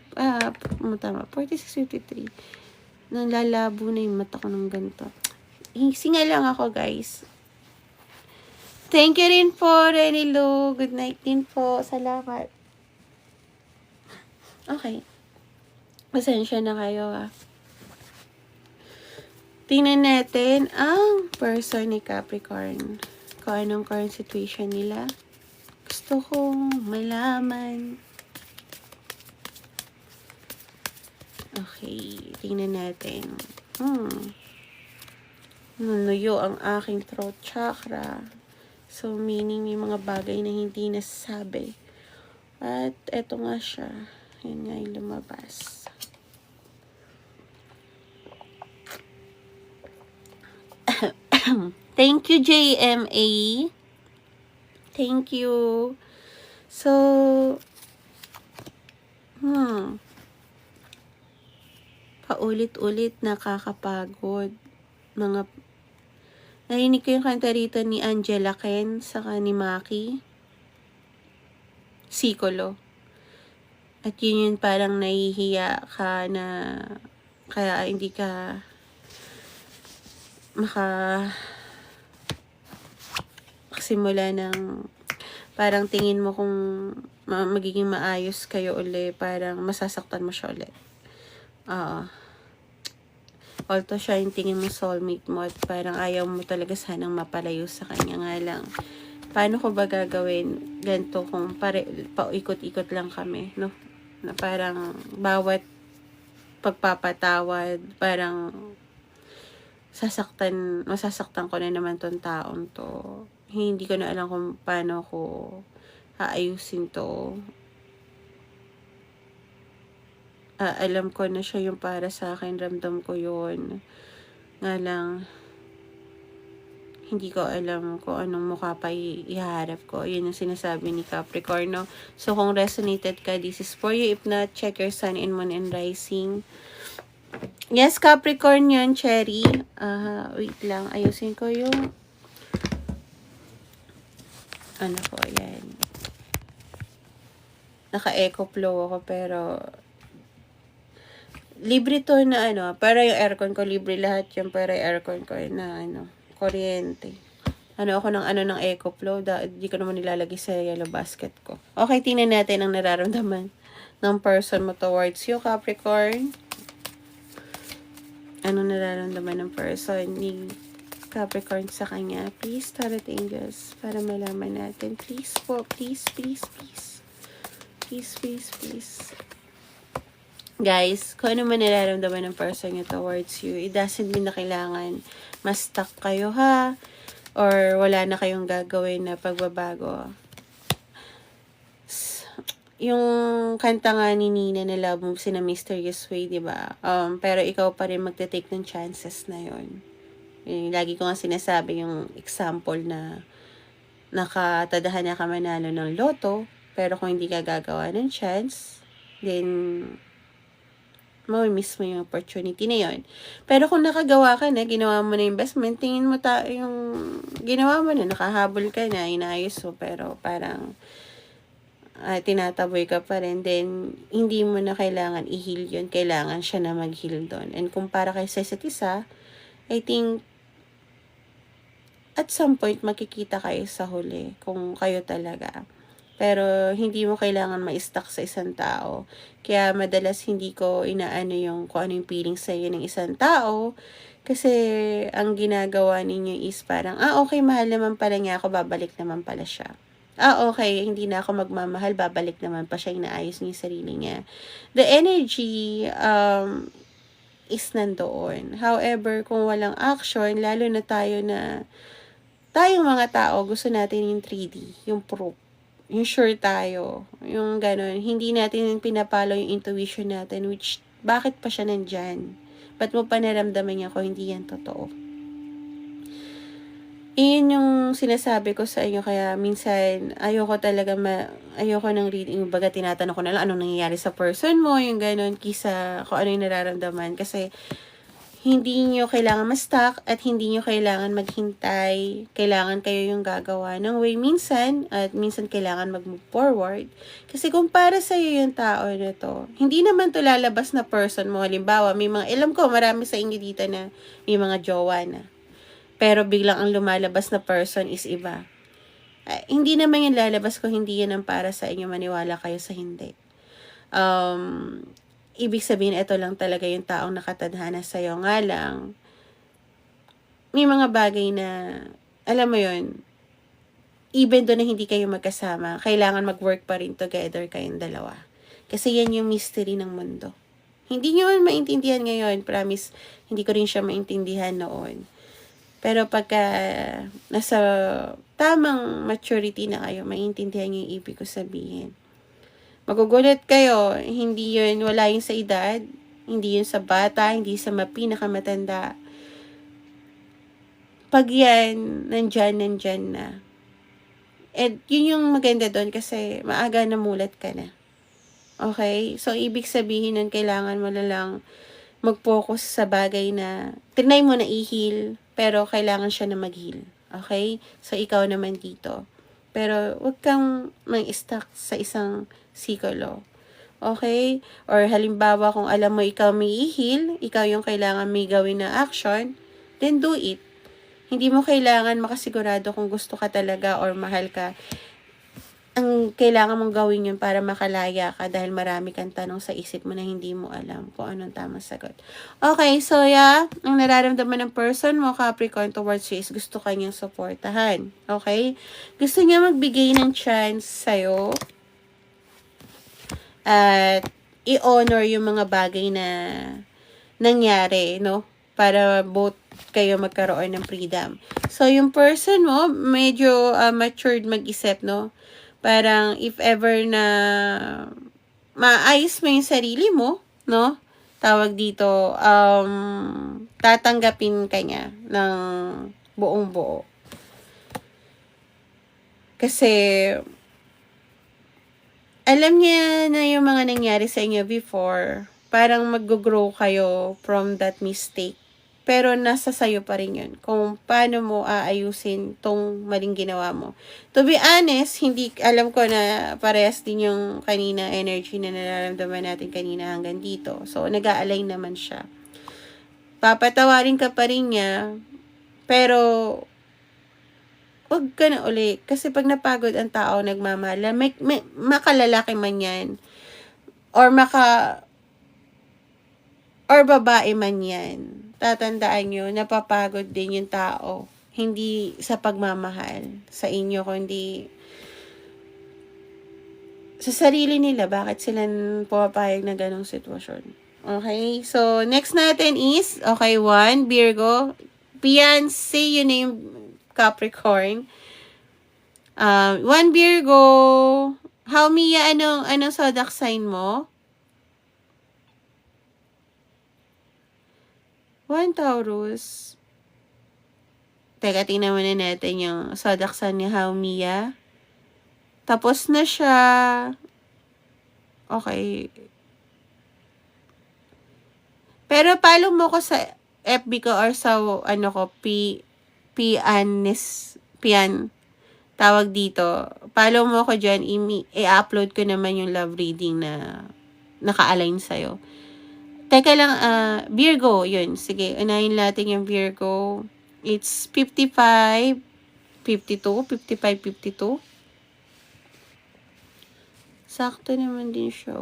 tama. 4653. Nalalabo na yung mata ko ng ganito. Singa lang ako, guys. Thank you rin po, Renilo. Good night din po. Salamat. Okay. Pasensya na kayo, Tingnan natin ang person ni Capricorn. Kung anong current situation nila. Gusto kong malaman. Okay, tingnan natin. Nanuyo ang aking throat chakra. So, meaning may mga bagay na hindi nasasabi. At eto nga siya. Yun nga yung lumabas. Thank you, JMA. Thank you. So, paulit-ulit nakakapagod. Narinig ko yung kanta rito ni Angela Ken saka ni Maki. Sikolo. At yun parang nahihiya ka na kaya hindi ka simula ng parang tingin mo kung magiging maayos kayo uli, parang masasaktan mo siya uli. Although siya yung tingin mo soulmate mo at parang ayaw mo talaga sanang mapalayo sa kanya, nga lang paano ko ba gagawin ganito kung paikot-ikot lang kami, no? Na parang bawat pagpapatawad parang masasaktan ko na naman tong taong to. Hindi ko na alam kung paano ko aayusin to. Alam ko na siya yung para sa akin, ramdam ko yun. Nga lang, hindi ko alam kung anong mukha pa iharap ko. Yun yung sinasabi ni Capricorn, no? So, kung resonated ka, this is for you. If not, check your sun and moon and rising. Yes, Capricorn yun, Cherry. Wait lang. Ayusin ko yung yan. Naka-echo flow ako, pero libre to na para yung aircon ko, libre lahat yung para yung aircon ko na kuryente. Ako ng echo flow, di ko naman nilalagay sa yellow basket ko. Okay, tingnan natin ang nararamdaman ng person mo towards you, Capricorn. Ano nararamdaman ng person ni Capricorn sa kanya. Please, Tarot Angels, para malaman natin. Please po, please, please, please. Please, please, please. Guys, kung ano man nararamdaman ng person nyo towards you, it doesn't mean na kailangan mas stuck kayo, ha? Or wala na kayong gagawin na pagbabago. Yung kanta nga ni Nina na Love Moves in a Mysterious Way, diba? Pero ikaw pa rin magte-take ng chances na yon. Lagi ko nga sinasabi yung example na nakatadahan na ka manalo ng loto, pero kung hindi ka gagawa ng chance, then mamimiss mo yung opportunity na yon. Pero kung nakagawa ka na, ginawa mo na investment, tingin mo yung ginawa mo na, nakahabol ka na, inayos mo, pero parang tinataboy ka pa rin, then hindi mo na kailangan i-heal yun, kailangan siya na mag-heal doon. And kung para kayo sa isa't isa, I think at some point makikita kayo sa huli kung kayo talaga. Pero hindi mo kailangan ma-stuck sa isang tao. Kaya madalas hindi ko inaano yung kung ano yung feeling sa'yo ng isang tao. Kasi ang ginagawa ninyo is parang, okay, mahal naman pala niya ako, babalik naman pala siya. Okay, hindi na ako magmamahal, babalik naman pa siya, inaayos niya yung sarili niya. The energy is nandoon. However, kung walang action, lalo na tayong mga tao, gusto natin yung 3D, yung proof. Yung sure tayo, yung gano'n. Hindi natin pinapalo yung intuition natin, which, bakit pa siya nandyan? Ba't mo pa naramdaman niya ko hindi yan totoo? Iyon yung sinasabi ko sa inyo, kaya minsan ayoko ng reading, baga tinatanong ko na lang anong nangyayari sa person mo, yung gano'n, kisa kung ano yung nararamdaman, kasi hindi nyo kailangan ma-stuck at hindi nyo kailangan maghintay, kailangan kayo yung gagawa ng way minsan, at minsan kailangan mag-move forward, kasi kung para sa'yo yung tao na to, hindi naman to lalabas na person mo. Halimbawa, may mga, alam ko marami sa inyo dito na may mga jowa na, pero biglang ang lumalabas na person is iba. Hindi naman yung lalabas ko, hindi yan ang para sa inyo, maniwala kayo sa hindi. Ibig sabihin, ito lang talaga yung taong nakatadhana sa'yo. Nga lang, may mga bagay na, alam mo yun, even doon na hindi kayo magkasama, kailangan mag-work pa rin together kayong dalawa. Kasi yan yung mystery ng mundo. Hindi nyo maintindihan ngayon, promise, hindi ko rin siya maintindihan noon. Pero pagka nasa tamang maturity na kayo, maintindihan nyo yung ibig ko sabihin. Magugulat kayo, hindi yun, wala yun sa edad, hindi yun sa bata, hindi sa pinakamatanda. Pag yan, nandyan na. And yun yung maganda doon kasi maaga namulat ka na. Okay? So, ibig sabihin nun, kailangan mo na lang mag-focus sa bagay na tinay mo na i-heal, pero kailangan siya na mag-heal. Okay? So, ikaw naman dito. Pero, wag kang mag-stuck sa isang siklo. Okay? Or halimbawa, kung alam mo ikaw may i-heal, ikaw yung kailangan may gawin na action, then do it. Hindi mo kailangan makasigurado kung gusto ka talaga or mahal ka. Ang kailangan mong gawin yun para makalaya ka dahil marami kang tanong sa isip mo na hindi mo alam kung anong tamang sagot. Okay, so yeah, ang nararamdaman ng person mo, Capricorn, towards you is gusto kanyang supportahan. Okay? Gusto niya magbigay ng chance sa'yo at i-honor yung mga bagay na nangyari, no? Para both kayo magkaroon ng freedom. So, yung person mo, medyo matured mag-isip, no? Parang if ever na maayos mo yung sarili mo, no? Tawag dito, tatanggapin ka niya ng buong buo. Kasi, alam niya na yung mga nangyari sa inyo before, parang mag-grow kayo from that mistake. Pero nasa sayo pa rin yun. Kung paano mo aayusin tong maling ginawa mo. To be honest, hindi, alam ko na parehas din yung kanina energy na nararamdaman natin kanina hanggang dito. So, nag-a-align naman siya. Papatawarin ka pa rin niya. Pero, wag ka na uli. Kasi pag napagod ang tao, nagmamahal, may makalalaki man yan. Or babae man yan. tatandaan nyo, napapagod din yung tao. Hindi sa pagmamahal sa inyo, kundi sa sarili nila. Bakit sila pumapayag na ganong sitwasyon? Okay? So, next natin is, okay, 1, Virgo. Pian, say your name, Capricorn. 1, Virgo. How, Mia, anong zodiac sign mo? 1, Taurus. Teka, tingnan muna natin yung zodiac sign ni Mia. Tapos na siya. Okay. Pero follow mo ko sa FB ko or sa Pian tawag dito. Follow mo ko dyan, i-upload ko naman yung love reading na naka-align sa'yo. Teka lang, Virgo, yun. Sige, unahin natin yung Virgo. It's 55, 52, 55, 52. Sakto naman din siya.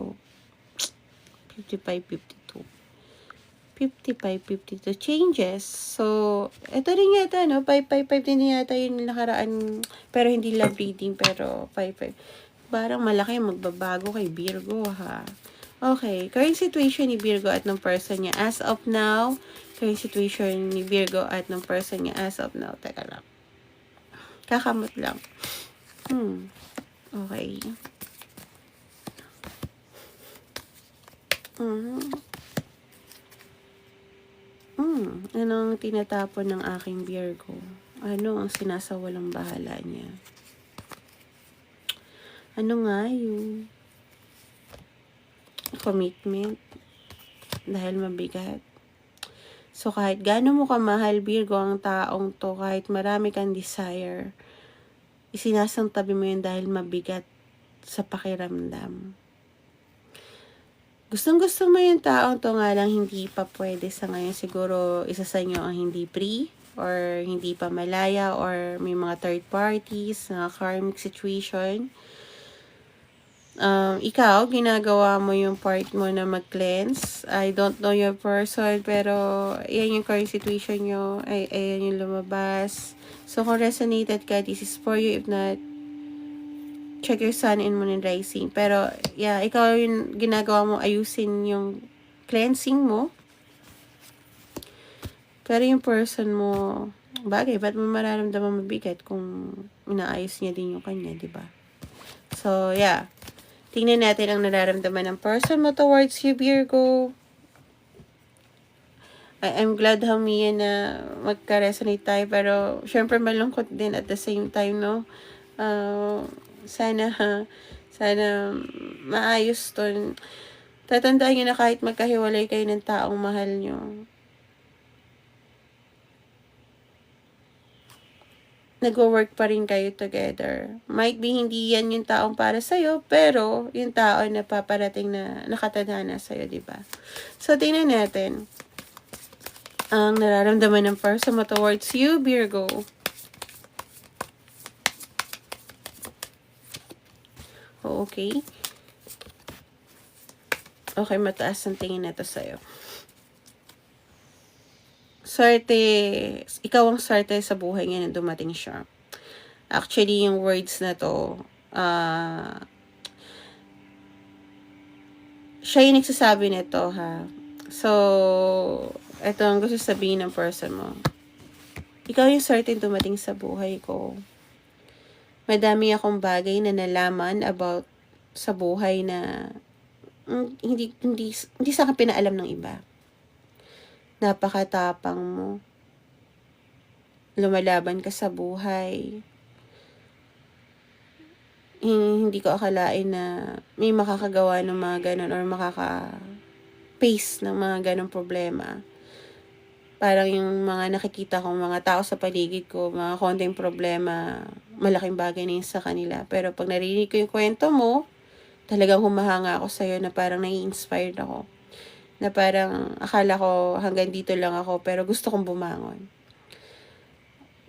55, 52. 55, 52 changes. So, ito rin yata, 555 din yata yung nakaraan. Pero hindi love reading, pero 55. Parang malaki magbabago kay Virgo, ha? Okay, current situation ni Virgo at ng person niya as of now. Current situation ni Virgo at ng person niya as of now. Teka lang. Kakamot lang. Okay. Anong tinatapon ng aking Virgo? Ano ang sinasawalang bahala niya? Ano nga yung commitment? Dahil mabigat. So, kahit gaano mo kamahal, Virgo, ang taong to, kahit marami kang desire, isinasantabi mo yun dahil mabigat sa pakiramdam. Gustong-gusto mo yung taong to, nga lang hindi pa pwede sa ngayon. Siguro, isa sa inyo ang hindi free, or hindi pa malaya, or may mga third parties, na karmic situation. Ikaw, ginagawa mo yung part mo na mag-cleanse. I don't know your person, pero yan yung current situation nyo. Ayan yung lumabas. So, kung resonated ka, this is for you. If not, check your sun and moon and rising. Pero, yeah, ikaw yung ginagawa mo, ayusin yung cleansing mo. Pero yung person mo, bagay, ba't mo mararamdaman mabigat kung inaayos niya din yung kanya, diba? So, yeah. Tingnan natin ang nararamdaman ng person mo towards you, Virgo. I'm glad, Mia, na magka-resonate tayo. Pero, syempre, malungkot din at the same time, no? Sana maayos to. Tatandaan nyo na kahit magkahiwalay kayo ng taong mahal nyo, nag-work pa rin kayo together. Might be hindi yan yung taong para sa'yo, pero yung tao na paparating na nakatadhana sa'yo, diba? So, tingnan natin ang nararamdaman ng person mo towards you, Virgo. Okay. Okay, mataas ang tingin na to sa'yo. Swerte, ikaw ang swerte sa buhay niya na dumating siya. Actually, yung words na to, siya yung nagsasabi nito, ha. So, ito ang gusto sabihin ng person mo. Ikaw yung swerte dumating sa buhay ko. Madami akong bagay na nalaman about sa buhay na hindi sa akin pinaalam ng iba. Napakatapang mo. Lumalaban ka sa buhay. Hindi ko akalain na may makakagawa ng mga ganun or makaka-face ng mga ganun problema. Parang yung mga nakikita kong mga tao sa paligid ko, mga konting problema, malaking bagay na yun sa kanila. Pero pag narinig ko yung kwento mo, talagang humahanga ako sa'yo na parang nai-inspired ako. Na parang akala ko hanggang dito lang ako, pero gusto kong bumangon.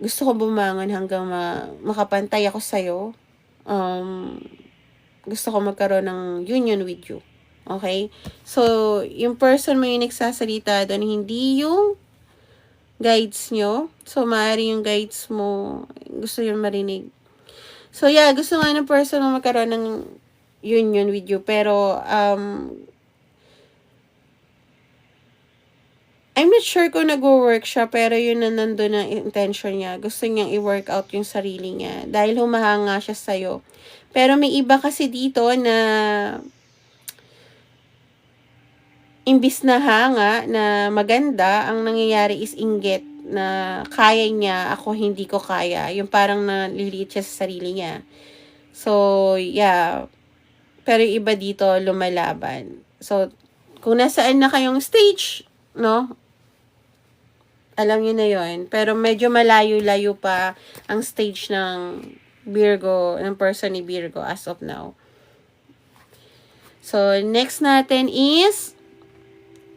Gusto kong bumangon hanggang makapantay ako sa'yo. Gusto ko magkaroon ng union with you. Okay? So, yung person mo yung nagsasalita doon, hindi yung guides nyo. So, maaari yung guides mo, gusto yun marinig. So, yeah, gusto nga ng person mo magkaroon ng union with you. Pero, I'm not sure kung nag-work siya, pero yun na nandun ang intention niya. Gusto niyang i-work out yung sarili niya. Dahil humahanga siya sa'yo. Pero may iba kasi dito na imbis na hanga, na maganda, ang nangyayari is inggit na kaya niya, ako hindi ko kaya. Yung parang naliliit siya sa sarili niya. So, yeah. Pero yung iba dito, lumalaban. So, kung nasaan na kayong stage, no? Alam niyo na yon. Pero medyo malayo-layo pa ang stage ng Virgo, ng person ni Virgo as of now. So, next natin is,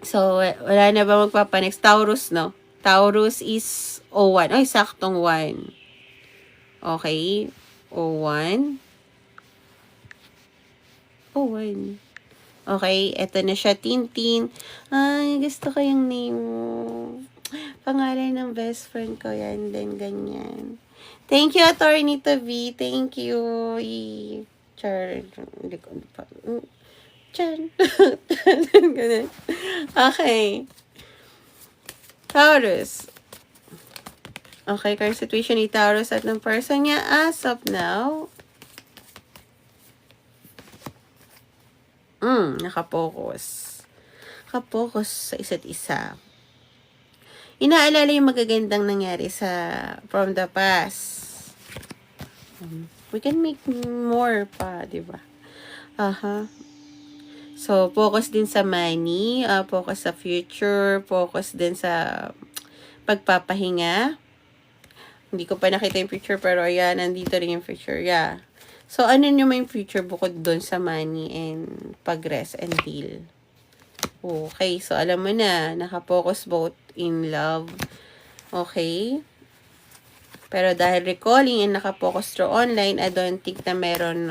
so, wala na ba magpapanext? Taurus, no? Taurus is 01. Ay, saktong 1. Okay. 01. 01. Okay, eto na siya, Tintin. Ay, gusto ko yung name mo. Pangalan ng best friend ko yan, then ganyan. Thank you, Attorney to be. Thank you. Char. Hindi ko pa. Char. Ganun. Okay. Taurus. Okay, current situation ni Taurus at ng person niya as of now. Nakapokus. Nakapokus sa isa't isa. Inaalala yung magagandang nangyari from the past. We can make more pa, di ba? So, focus din sa money, focus sa future, focus din sa pagpapahinga. Hindi ko pa nakita yung future, pero ayan, nandito rin yung future. Yeah. So, ano nyo may future bukod doon sa money and pag-rest and heal? Okay, so alam mo na, nakapokus both in love. Okay? Pero dahil recalling and nakapokus through online, I don't think na meron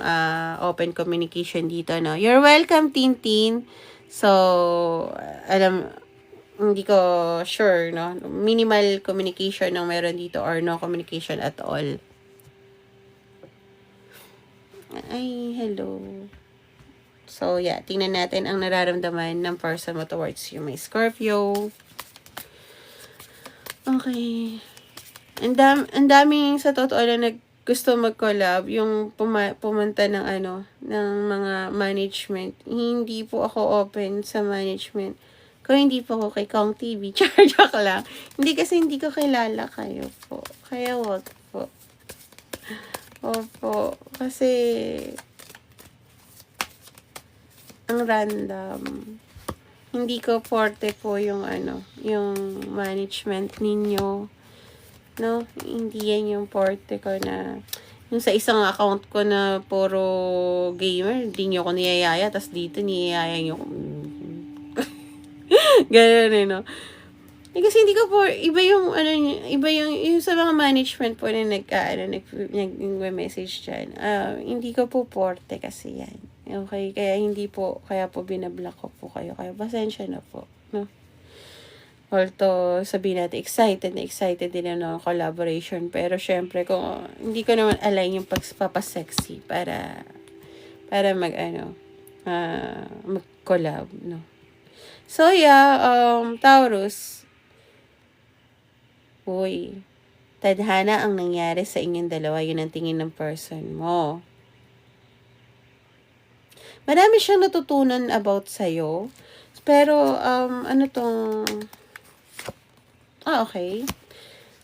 open communication dito, no? You're welcome, Tintin. So, hindi ko sure, no? Minimal communication ang meron dito or no communication at all. Ay, hello. So, yeah, tingnan natin ang nararamdaman ng person mo towards you. May Scorpio. Okay. Ang daming sa totoo lang gusto mag-collab. Yung pumunta ng ng mga management. Hindi po ako open sa management. Kung hindi po ako kay Kong TV. Charge ako lang. Hindi kasi hindi ko kilala kayo po. Kaya wag po. Opo. Kasi ang random. Hindi ko forte po yung yung management ninyo. No? Hindi yan yung forte ko na yung sa isang account ko na puro gamer, hindi nyo ako niyayaya, tas dito niyayaya nyo. Ganun no? Kasi hindi ko po, iba yung sa mga management po na nag-message dyan. Hindi ko po forte kasi yan. Okay, kaya po binablock ko po kayo. Kaya pasensya na po, no? Although, sabihin natin, excited din ng collaboration. Pero, syempre, kung hindi ko naman align yung pagpapasexy para mag-collab, no? So, yeah, Taurus. Uy, tadhana ang nangyari sa inyong dalawa. Yun ang tingin ng person mo. Marami siyang natutunan about sa'yo. Pero, okay.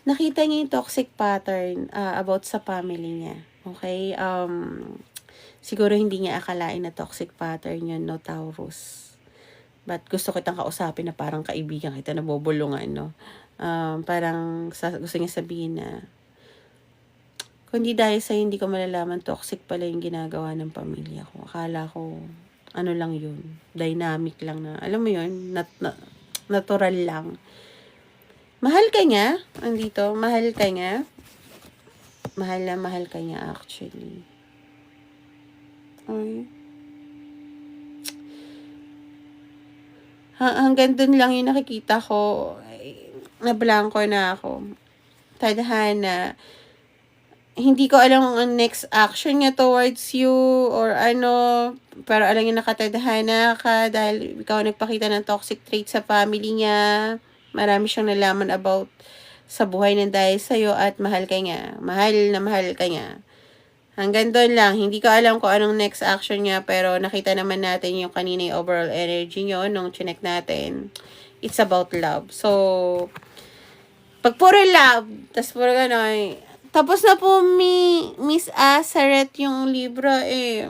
Nakita niya yung toxic pattern about sa family niya. Okay? Siguro hindi niya akalain na toxic pattern yun, no, Taurus. But gusto kitang kausapin na parang kaibigan kita na bubulungan, no? Parang gusto niya sabihin na kundi dahil sa'yo hindi ko malalaman toxic pala yung ginagawa ng pamilya ko. Akala ko, lang yun. Dynamic lang na, alam mo yun, natural lang. Mahal ka niya, andito, mahal ka niya. Mahal na mahal ka niya actually. Ay. Hanggang dun lang yung nakikita ko. Ay, Na-blanko na ako. Tadhana. Hindi ko alam ang next action niya towards you or ano, pero alam niya nakatadhana ka dahil ikaw nagpakita ng toxic trait sa family niya. Marami siyang nalaman about sa buhay ng dahil sa'yo at mahal ka niya. Mahal na mahal ka niya. Hanggang doon lang. Hindi ko alam kung anong next action niya, pero nakita naman natin yung kanina yung overall energy niyo nung chinek natin. It's about love. So, pag puro love, tas puro gano'n, tapos na po Miss Azaret yung libro eh.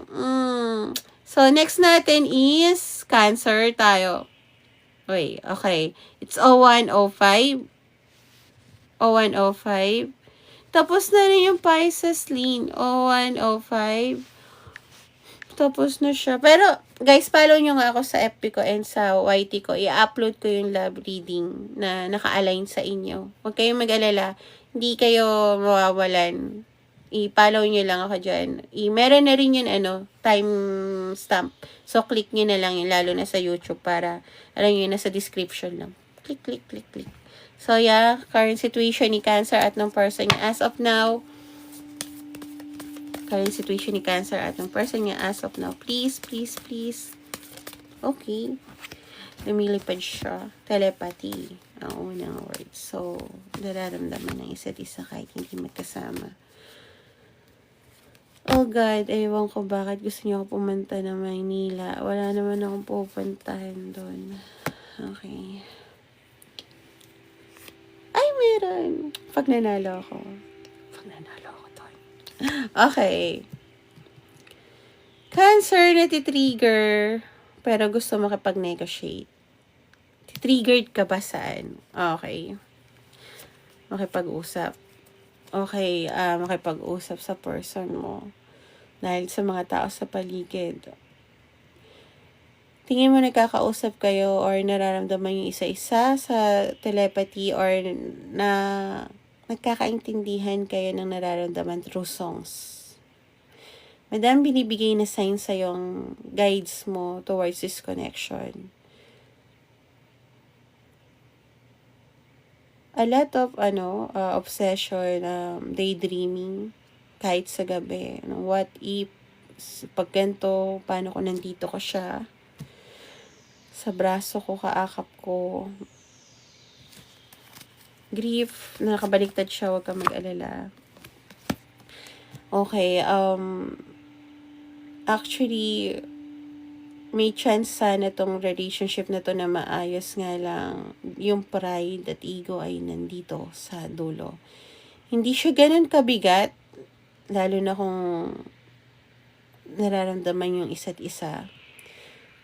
So, next natin is Cancer tayo. Wait, okay. It's 0105. 0105. Tapos na rin yung Pisces Lean. 0105. Tapos na siya. Pero, guys, follow nyo nga ako sa FB ko and sa YT ko. I-upload ko yung love reading na naka-align sa inyo. Huwag kayong mag-alala. Hindi kayo mawawalan. I-follow nyo lang ako dyan. Meron na rin yun, time stamp. So, click nyo na lang yun, lalo na sa YouTube para, alam nyo, nasa description lang. Click, click, click, click. So, yeah, current situation ni Cancer at ng person niya as of now. Current situation ni Cancer at ng person niya as of now. Please, please, please. Okay. Lumilipad siya. Telepathy. Ang unang word. So, nararamdaman ng isa't isa kahit hindi magkasama. Oh God, ewan ko bakit gusto niyo ako pumunta ng Maynila. Wala naman akong pupuntahan doon. Okay. Ay, meron. Pag nanalo ako. Doon. Okay. Cancer na titrigger, pero gusto makipag-negotiate. Triggered ka ba saan? Okay. Makipag-usap. Okay, makipag-usap sa person mo. Dahil sa mga tao sa paligid. Tingin mo nagkakausap kayo or nararamdaman yung isa-isa sa telepathy or na nagkakaintindihan kayo ng nararamdaman through songs. Madam, binibigay na sign sa yung guides mo towards this connection. A lot of obsession, daydreaming kahit sa gabi. What if pag ganito, paano ko nandito ko siya? Sa braso ko, kaakap ko. Grief, nakabaliktad siya, huwag kang mag-alala. Okay, actually, may chance sana tong relationship na to na maayos, nga lang yung pride at ego ay nandito sa dulo. Hindi siya ganun kabigat, lalo na kung nararamdaman yung isa't isa.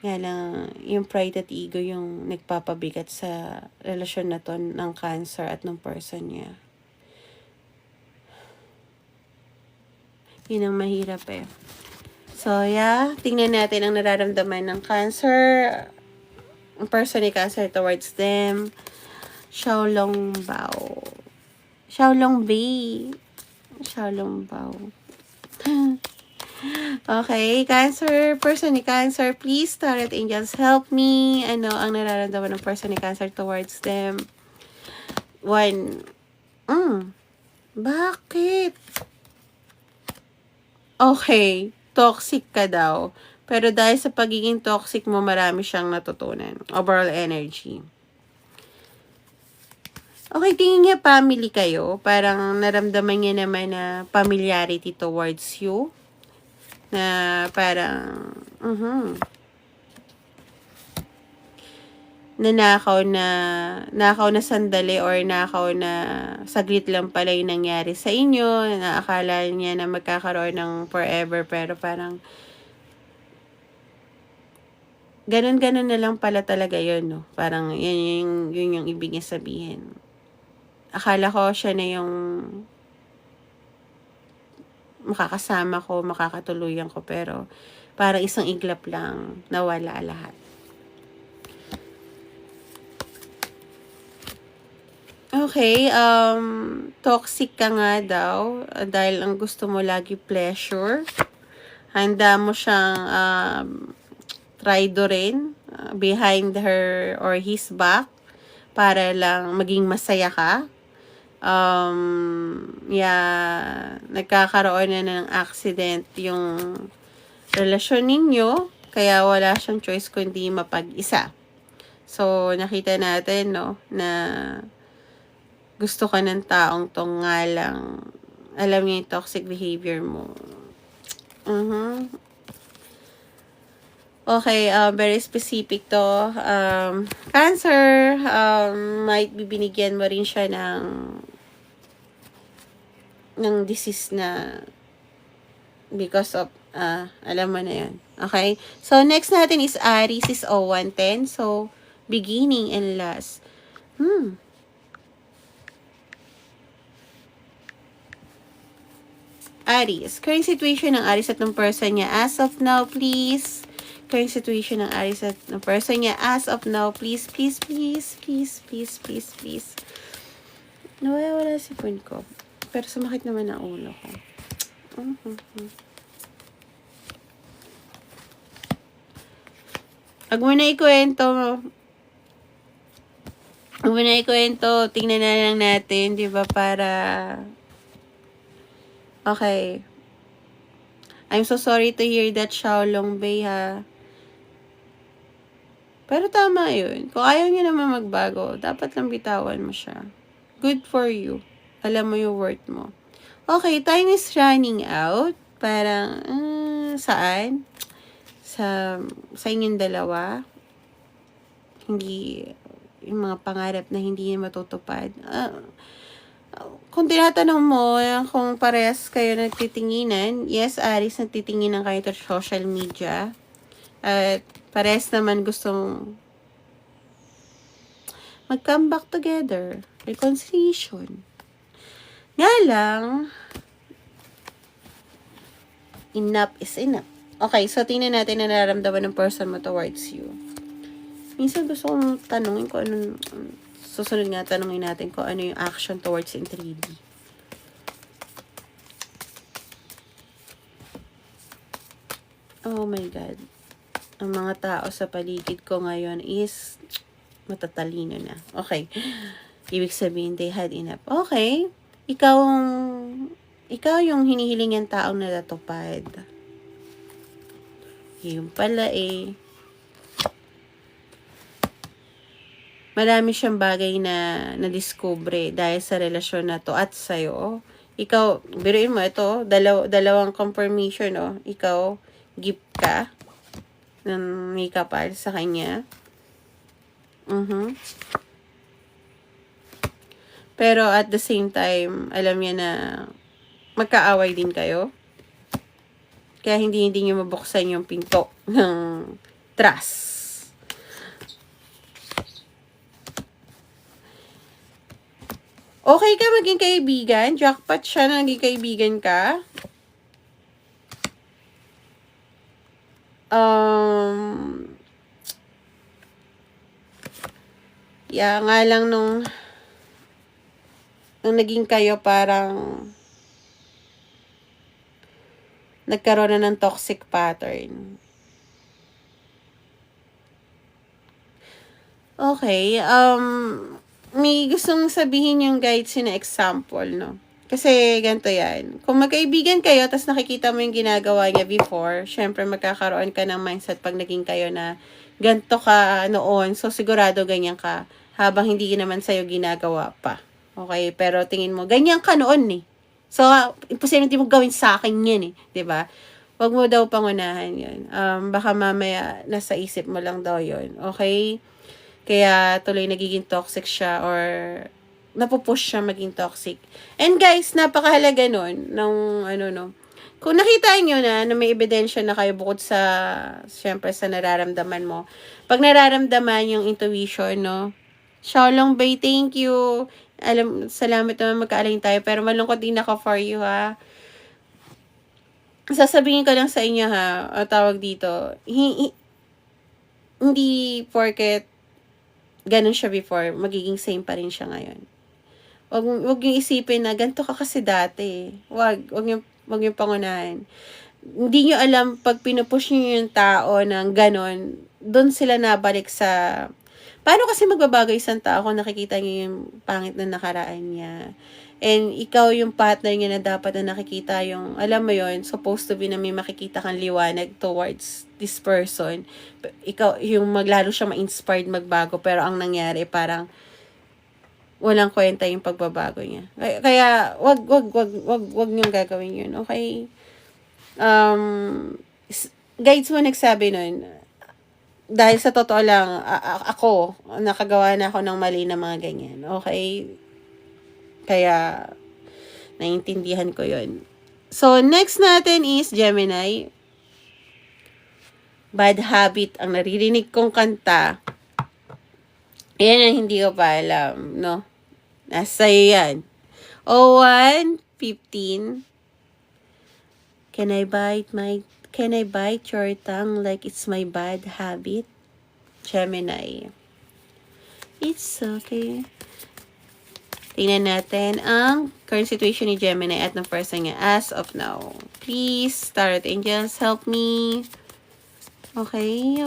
Nga lang, yung pride at ego yung nagpapabigat sa relasyon na to ng Cancer at ng person niya. Yun ang mahirap eh. So, yeah. Tingnan natin ang nararamdaman ng Cancer. Ang person ni Cancer towards them. Xiaolong Bao. Xiaolong Bei. Xiaolong Bao. Okay, Cancer. Person ni Cancer. Please, Tarot Angels, help me. Ano ang nararamdaman ng person ni Cancer towards them? 1. Bakit? Okay. Toxic ka daw. Pero dahil sa pagiging toxic mo, marami siyang natutunan. Overall energy. Okay, tingin niya family kayo. Parang naramdaman niya naman na familiarity towards you. Na parang, nakaw na sandali or nakaw na saglit lang pala yung nangyari sa inyo, na akala niya na magkakaroon ng forever, pero parang ganun na lang pala talaga yun, no? Parang yun yung ibig niya sabihin. Akala ko siya na yung makakasama ko, makakatuluyan ko, pero parang isang iglap lang, nawala lahat. Okay, toxic ka nga daw dahil ang gusto mo lagi pleasure. Handa mo siyang traidorin behind her or his back para lang maging masaya ka. Nagkakaroon na ng accident yung relasyon ninyo, kaya wala siyang choice kundi mapag-isa. So, nakita natin, no, na gusto ka ng taong tong nga lang, alam niya yung toxic behavior mo. Okay, very specific to. Cancer, might be binigyan mo rin siya ng disease na because of, alam mo na yun. Okay? So, next natin is Aries, is 0110. So, beginning and last. Aries. Current situation ng Aries at ng person niya. As of now, please. Current situation ng Aries at ng person niya. As of now, please, please, please, please, please, please, please. Nawala si phone ko. Pero sumakit naman ang ulo ko. Wag mo na ikwento. Tingnan na lang natin, di ba, para... Okay. I'm so sorry to hear that, Xiaolong Bei, ha. Pero tama yun. Kung ayaw niya naman magbago, dapat lang bitawan mo siya. Good for you. Alam mo yung worth mo. Okay, time is running out. Parang, saan? Sa inyong dalawa. Hindi, yung mga pangarap na hindi niya matutupad. Kung tinatanong mo kung parehas kayo nagtitinginan, yes, Aries, nagtitinginan kayo sa social media. At parehas naman gustong mag-come back together. Reconciliation. Nga lang, enough is enough. Okay, so tingnan natin na nararamdaman ng person mo towards you. Minsan gusto kong tanungin kung anong... Susunod nga, tanungin natin kung ano yung action towards in 3D. Oh my God. Ang mga tao sa paligid ko ngayon is matatalino na. Okay. Ibig sabihin, they had enough. Okay. Ikaw yung hinihiling ng taong natatupad. Yung pala marami siyang bagay na nadiskubre dahil sa relasyon na to at sa'yo. Ikaw, biruin mo ito, dalawang confirmation, oh. Ikaw, gift ka ng may kapal sa kanya. Pero at the same time, alam niya na magkaaway din kayo. Kaya hindi niyo mabuksan yung pinto ng trust. Okay ka maging kaibigan? Jackpot siya na naging kaibigan ka? Nga lang nung naging kayo, parang nagkaroon na ng toxic pattern. Okay, may gustong sabihin yung guides na example, no? Kasi ganito yan. Kung magkaibigan kayo, tapos nakikita mo yung ginagawa niya before, syempre magkakaroon ka ng mindset pag naging kayo na ganito ka noon, so sigurado ganyan ka, habang hindi naman sa'yo ginagawa pa. Okay? Pero tingin mo, ganyan ka noon eh. So, imposible hindi mo gawin sa akin yan eh. 'Di ba? Huwag mo daw pangunahan yun. Baka mamaya nasa isip mo lang daw yun. Okay? Kaya tuloy nagiging toxic siya or napupush siya maging toxic. And guys, napakahalaga nun kung nakita nyo na may ebidensya na kayo bukod sa, syempre sa nararamdaman mo. Pag nararamdaman yung intuition, no? Xiaolong Bei, thank you. Salamat naman magkaaling tayo. Pero malungkot din ako for you, ha? Sasabihin ko lang sa inyo, ha? Tawag dito. Hindi porket ganun siya before, magiging same pa rin siya ngayon. Wag yung isipin na ganito ka kasi dati. Wag yung pangunahan. Hindi nyo alam, pag pinupush nyo yung tao ng ganun, doon sila nabalik sa Paano kasi magbabago isang tao kung nakikita niya yung pangit na nakaraan niya? And ikaw yung partner niya na dapat na nakikita yung, alam mo yon, supposed to be na may makikita kang liwanag towards this person. Ikaw, yung maglalo siya ma-inspired magbago, pero ang nangyari parang walang kwenta yung pagbabago niya. Kaya, wag niyong gagawin yun, okay? Guides mo nagsabi nun, dahil sa totoo lang, ako, nakagawa na ako ng mali na mga ganyan, okay? Kaya, naiintindihan ko yun. So, next natin is Gemini. Bad habit ang naririnig kong kanta. Yan ang hindi ko pa alam, no? Nasa yan. 01:15. Can I bite your tongue like it's my bad habit? Gemini. It's okay. Tingnan natin ang current situation ni Gemini at ng person niya as of now. Please, Star Angels, help me. Okay.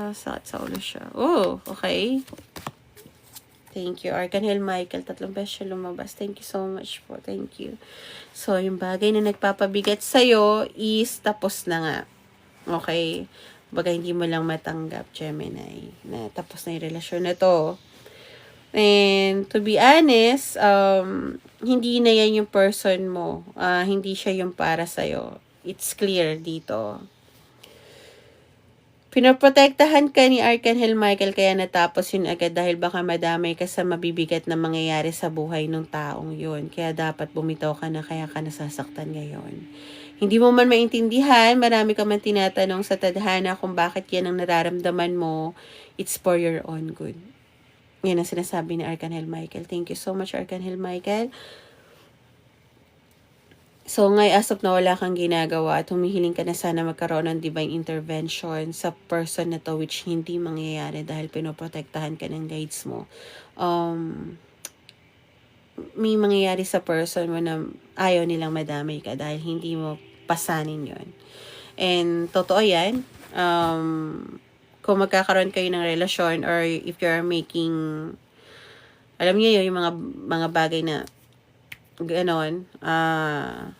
Sakit sa ulo siya. Oh, okay. Thank you. Archangel Michael, 3 beses siya lumabas. Thank you so much po. Thank you. So, yung bagay na nagpapabigat sa'yo is tapos na nga. Okay? Baga hindi mo lang matanggap, Gemini, na tapos na yung relasyon na to. And to be honest, hindi na yan yung person mo. Hindi siya yung para sa'yo. It's clear dito. Pinoprotektahan ka ni Archangel Michael kaya natapos yun agad dahil baka madamay ka sa mabibigat na mangyayari sa buhay ng taong yun. Kaya dapat bumitaw ka na kaya ka nasasaktan ngayon. Hindi mo man maintindihan, marami ka man tinatanong sa tadhana kung bakit yan ang nararamdaman mo. It's for your own good. Yan ang sinasabi ni Archangel Michael. Thank you so much, Archangel Michael. So, ngayon, as of na wala kang ginagawa at humihiling ka na sana magkaroon ng divine intervention sa person na to which hindi mangyayari dahil pinoprotektahan ka ng guides mo. May mangyayari sa person mo na ayaw nilang madamay ka dahil hindi mo pasanin yon. And, totoo yan. Kung magkakaroon kayo ng relasyon or if you're making, alam niyo yung mga bagay na ganon,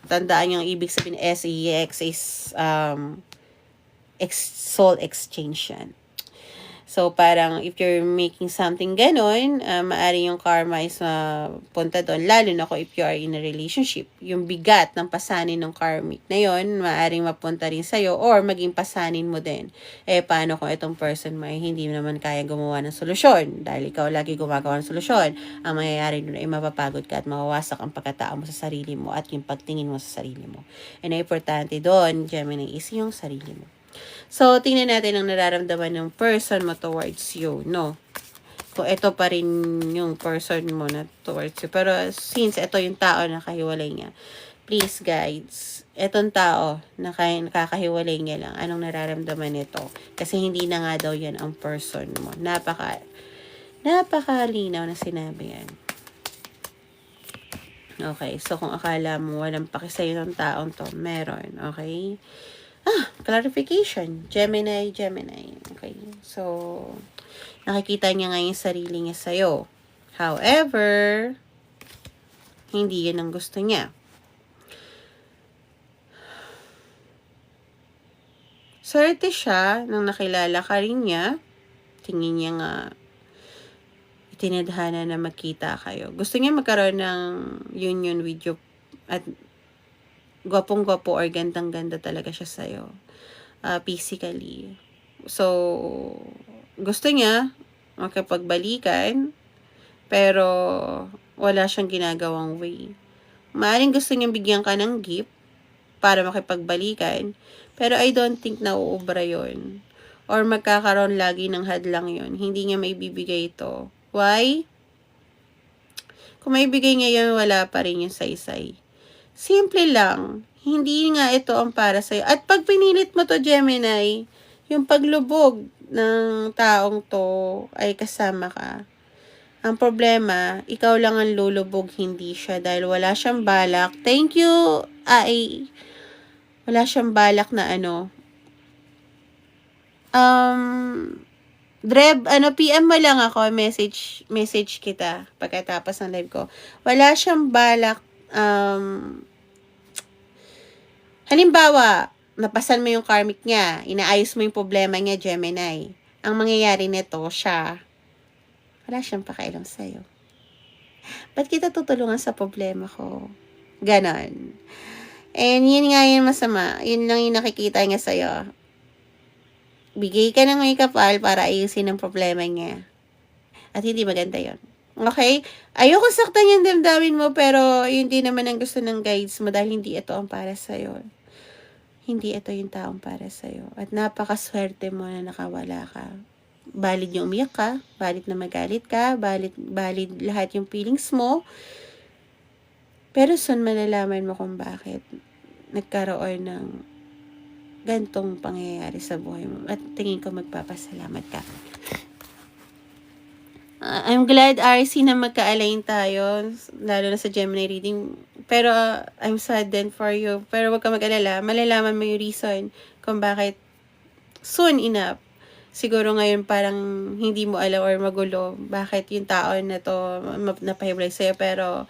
tandaan yung ibig sabihin SEX is soul exchange yan. So, parang if you're making something ganon, maaari yung karma is punta doon, lalo na kung if you are in a relationship. Yung bigat ng pasanin ng karmic na yon, maaaring mapunta rin sa'yo or maging pasanin mo din. Paano kung itong person mo ay hindi naman kaya gumawa ng solusyon? Dahil ikaw lagi gumagawa ng solusyon, ang mangyayari doon ay mapapagod ka at mawawasak ang pagkatao mo sa sarili mo at yung pagtingin mo sa sarili mo. And importante doon, Gemini, is yung sarili mo. So, tingnan natin ang nararamdaman ng person mo towards you, no? Kung ito pa rin yung person mo na towards you. Pero since ito yung tao na kahiwalay niya, please guides, etong tao na nakakahiwalay niya lang, anong nararamdaman nito? Kasi hindi na nga daw yan ang person mo. Napakalinaw na sinabi yan. Okay, so kung akala mo walang paki sa'yo ng taong to, meron, okay? Clarification. Gemini. Okay. So, nakikita niya nga yung sarili niya sa'yo. However, hindi yun ang gusto niya. Swerte siya nang nakilala ka rin niya. Tingin niya nga itinadhana na magkita kayo. Gusto niya magkaroon ng union with you at gwapong-gwapo or gandang-ganda talaga siya sa'yo. Physically. So, gusto niya makipagbalikan, pero wala siyang ginagawang way. Maaaring gusto niyang bigyan ka ng gift para makipagbalikan, pero I don't think na uubra yun. Or magkakaroon lagi ng hadlang yun. Hindi niya maibibigay ito. Why? Kung maibigay niya yun, wala pa rin yung saysay. Simple lang, hindi nga ito ang para sa'yo. At pag pinilit mo to, Gemini, yung paglubog ng taong to ay kasama ka. Ang problema, ikaw lang ang lulubog, hindi siya. Dahil wala siyang balak. Thank you, wala siyang balak na Dreb, PM mo lang ako, message kita pagkatapos ng live ko. Wala siyang balak, halimbawa, napasan mo yung karmic niya, inaayos mo yung problema niya, Gemini. Ang mangyayari nito, wala siyang pakialam sa'yo. Ba't kita tutulungan sa problema ko? Ganon. And yun nga yung masama. Yun lang yung nakikita niya sa'yo. Bigay ka ng may kapal para ayusin ang problema niya. At hindi maganda yon. Okay? Ayoko saktan yung damdamin mo, pero yun din naman ang gusto ng guides mo dahil hindi ito ang para sa'yo. Hindi ito yung taong para sa'yo. At napakaswerte mo na nakawala ka. Valid yung umiyak ka, valid na magalit ka, valid lahat yung feelings mo. Pero soon malalaman mo kung bakit nagkaroon ng gantong pangyayari sa buhay mo. At tingin ko magpapasalamat ka. I'm glad, RC, na magka-align tayo, lalo na sa Gemini reading. Pero I'm saddened for you. Pero wag ka mag-alala. Malalaman mo yung reason kung bakit soon enough. Siguro ngayon parang hindi mo alam or magulo bakit yung tao na to napahiblay sa'yo. Pero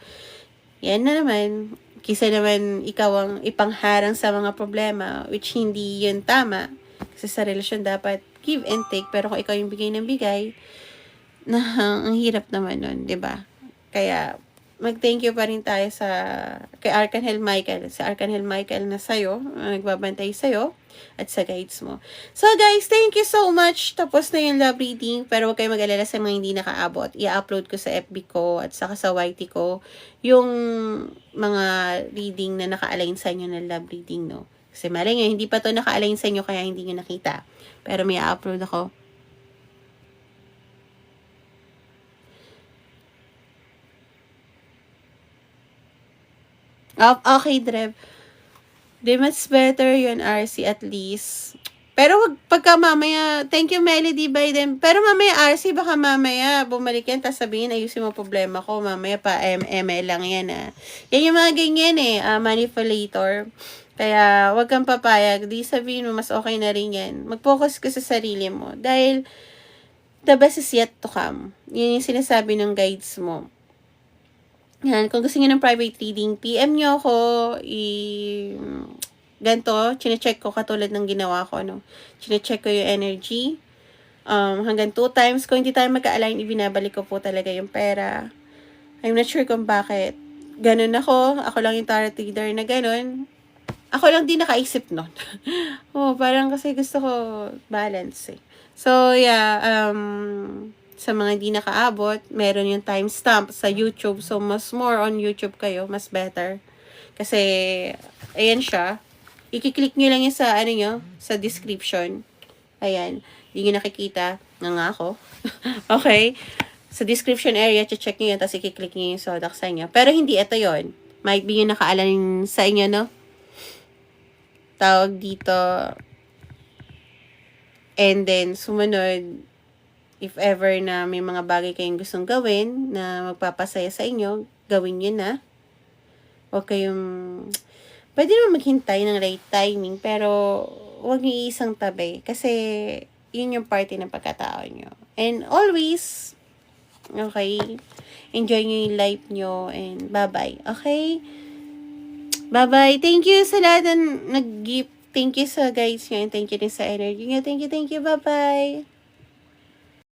yan na naman. Kisa naman ikaw ang ipangharang sa mga problema, which hindi yun tama. Kasi sa relasyon dapat give and take. Pero kung ikaw yung bigay ng bigay, ang hirap naman nun, 'di ba? Kaya mag-thank you pa rin tayo kay Archangel Michael, sa Archangel Michael na sa'yo, nagbabantay sa'yo, at sa guides mo. So guys, thank you so much. Tapos na yung love reading, pero huwag kayo mag-alala sa mga hindi nakaabot. I-upload ko sa FB ko at saka sa YT ko yung mga reading na naka-align sa inyo na love reading, no? Kasi malay nyo, hindi pa to naka-align sa inyo kaya hindi nyo nakita. Pero may i-upload ako. Okay, Drev. Di mas better yun, RC, at least. Pero wag, pagka mamaya, thank you, Melody, by them. Pero mamaya, RC, baka mamaya, bumalik yan, tapos sabihin, ayusin mo problema ko. Mamaya pa, ML lang yan, Yan yung mga ganyan, manipulator. Kaya, wag kang papayag. Di sabihin mo, mas okay na rin yan. Mag-focus ka sa sarili mo. Dahil, the best is yet to come. Yun yung sinasabi ng guides mo. Yan, kung gusto niyo ng private reading, PM nyo ako, ganito, chinecheck ko katulad ng ginawa ko, chinecheck ko yung energy, hanggang 2 times, kung hindi tayo magka-align, ibinabalik ko po talaga yung pera. I'm not sure kung bakit. Ganun ako lang yung tarot reader na ganun. Ako lang din nakaisip nun. Parang kasi gusto ko balance, So, yeah, sa mga hindi nakaabot, meron yung timestamp sa YouTube. So, mas more on YouTube kayo, mas better. Kasi, ayan siya. I-click nyo lang yung sa description. Ayan. Hindi nyo nakikita. Nga ako. Okay. Sa description area, check nyo yun, tapos i-click nyo yung Zodiac sa inyo. Pero hindi ito yon. Might be yung nakaalan sa inyo, no? Tawag dito. And then, sumunod, if ever na may mga bagay kayong gustong gawin na magpapasaya sa inyo, gawin nyo na. Huwag kayong, pwede naman maghintay ng right timing, pero huwag nyo isang tabi. Kasi, yun yung party ng pagkatao nyo. And always, okay, enjoy nyo yung life nyo, and bye-bye. Okay? Bye-bye. Thank you sa lahat na nag-gift. Thank you sa guides nyo, and thank you din sa energy nyo. Thank you. Bye-bye.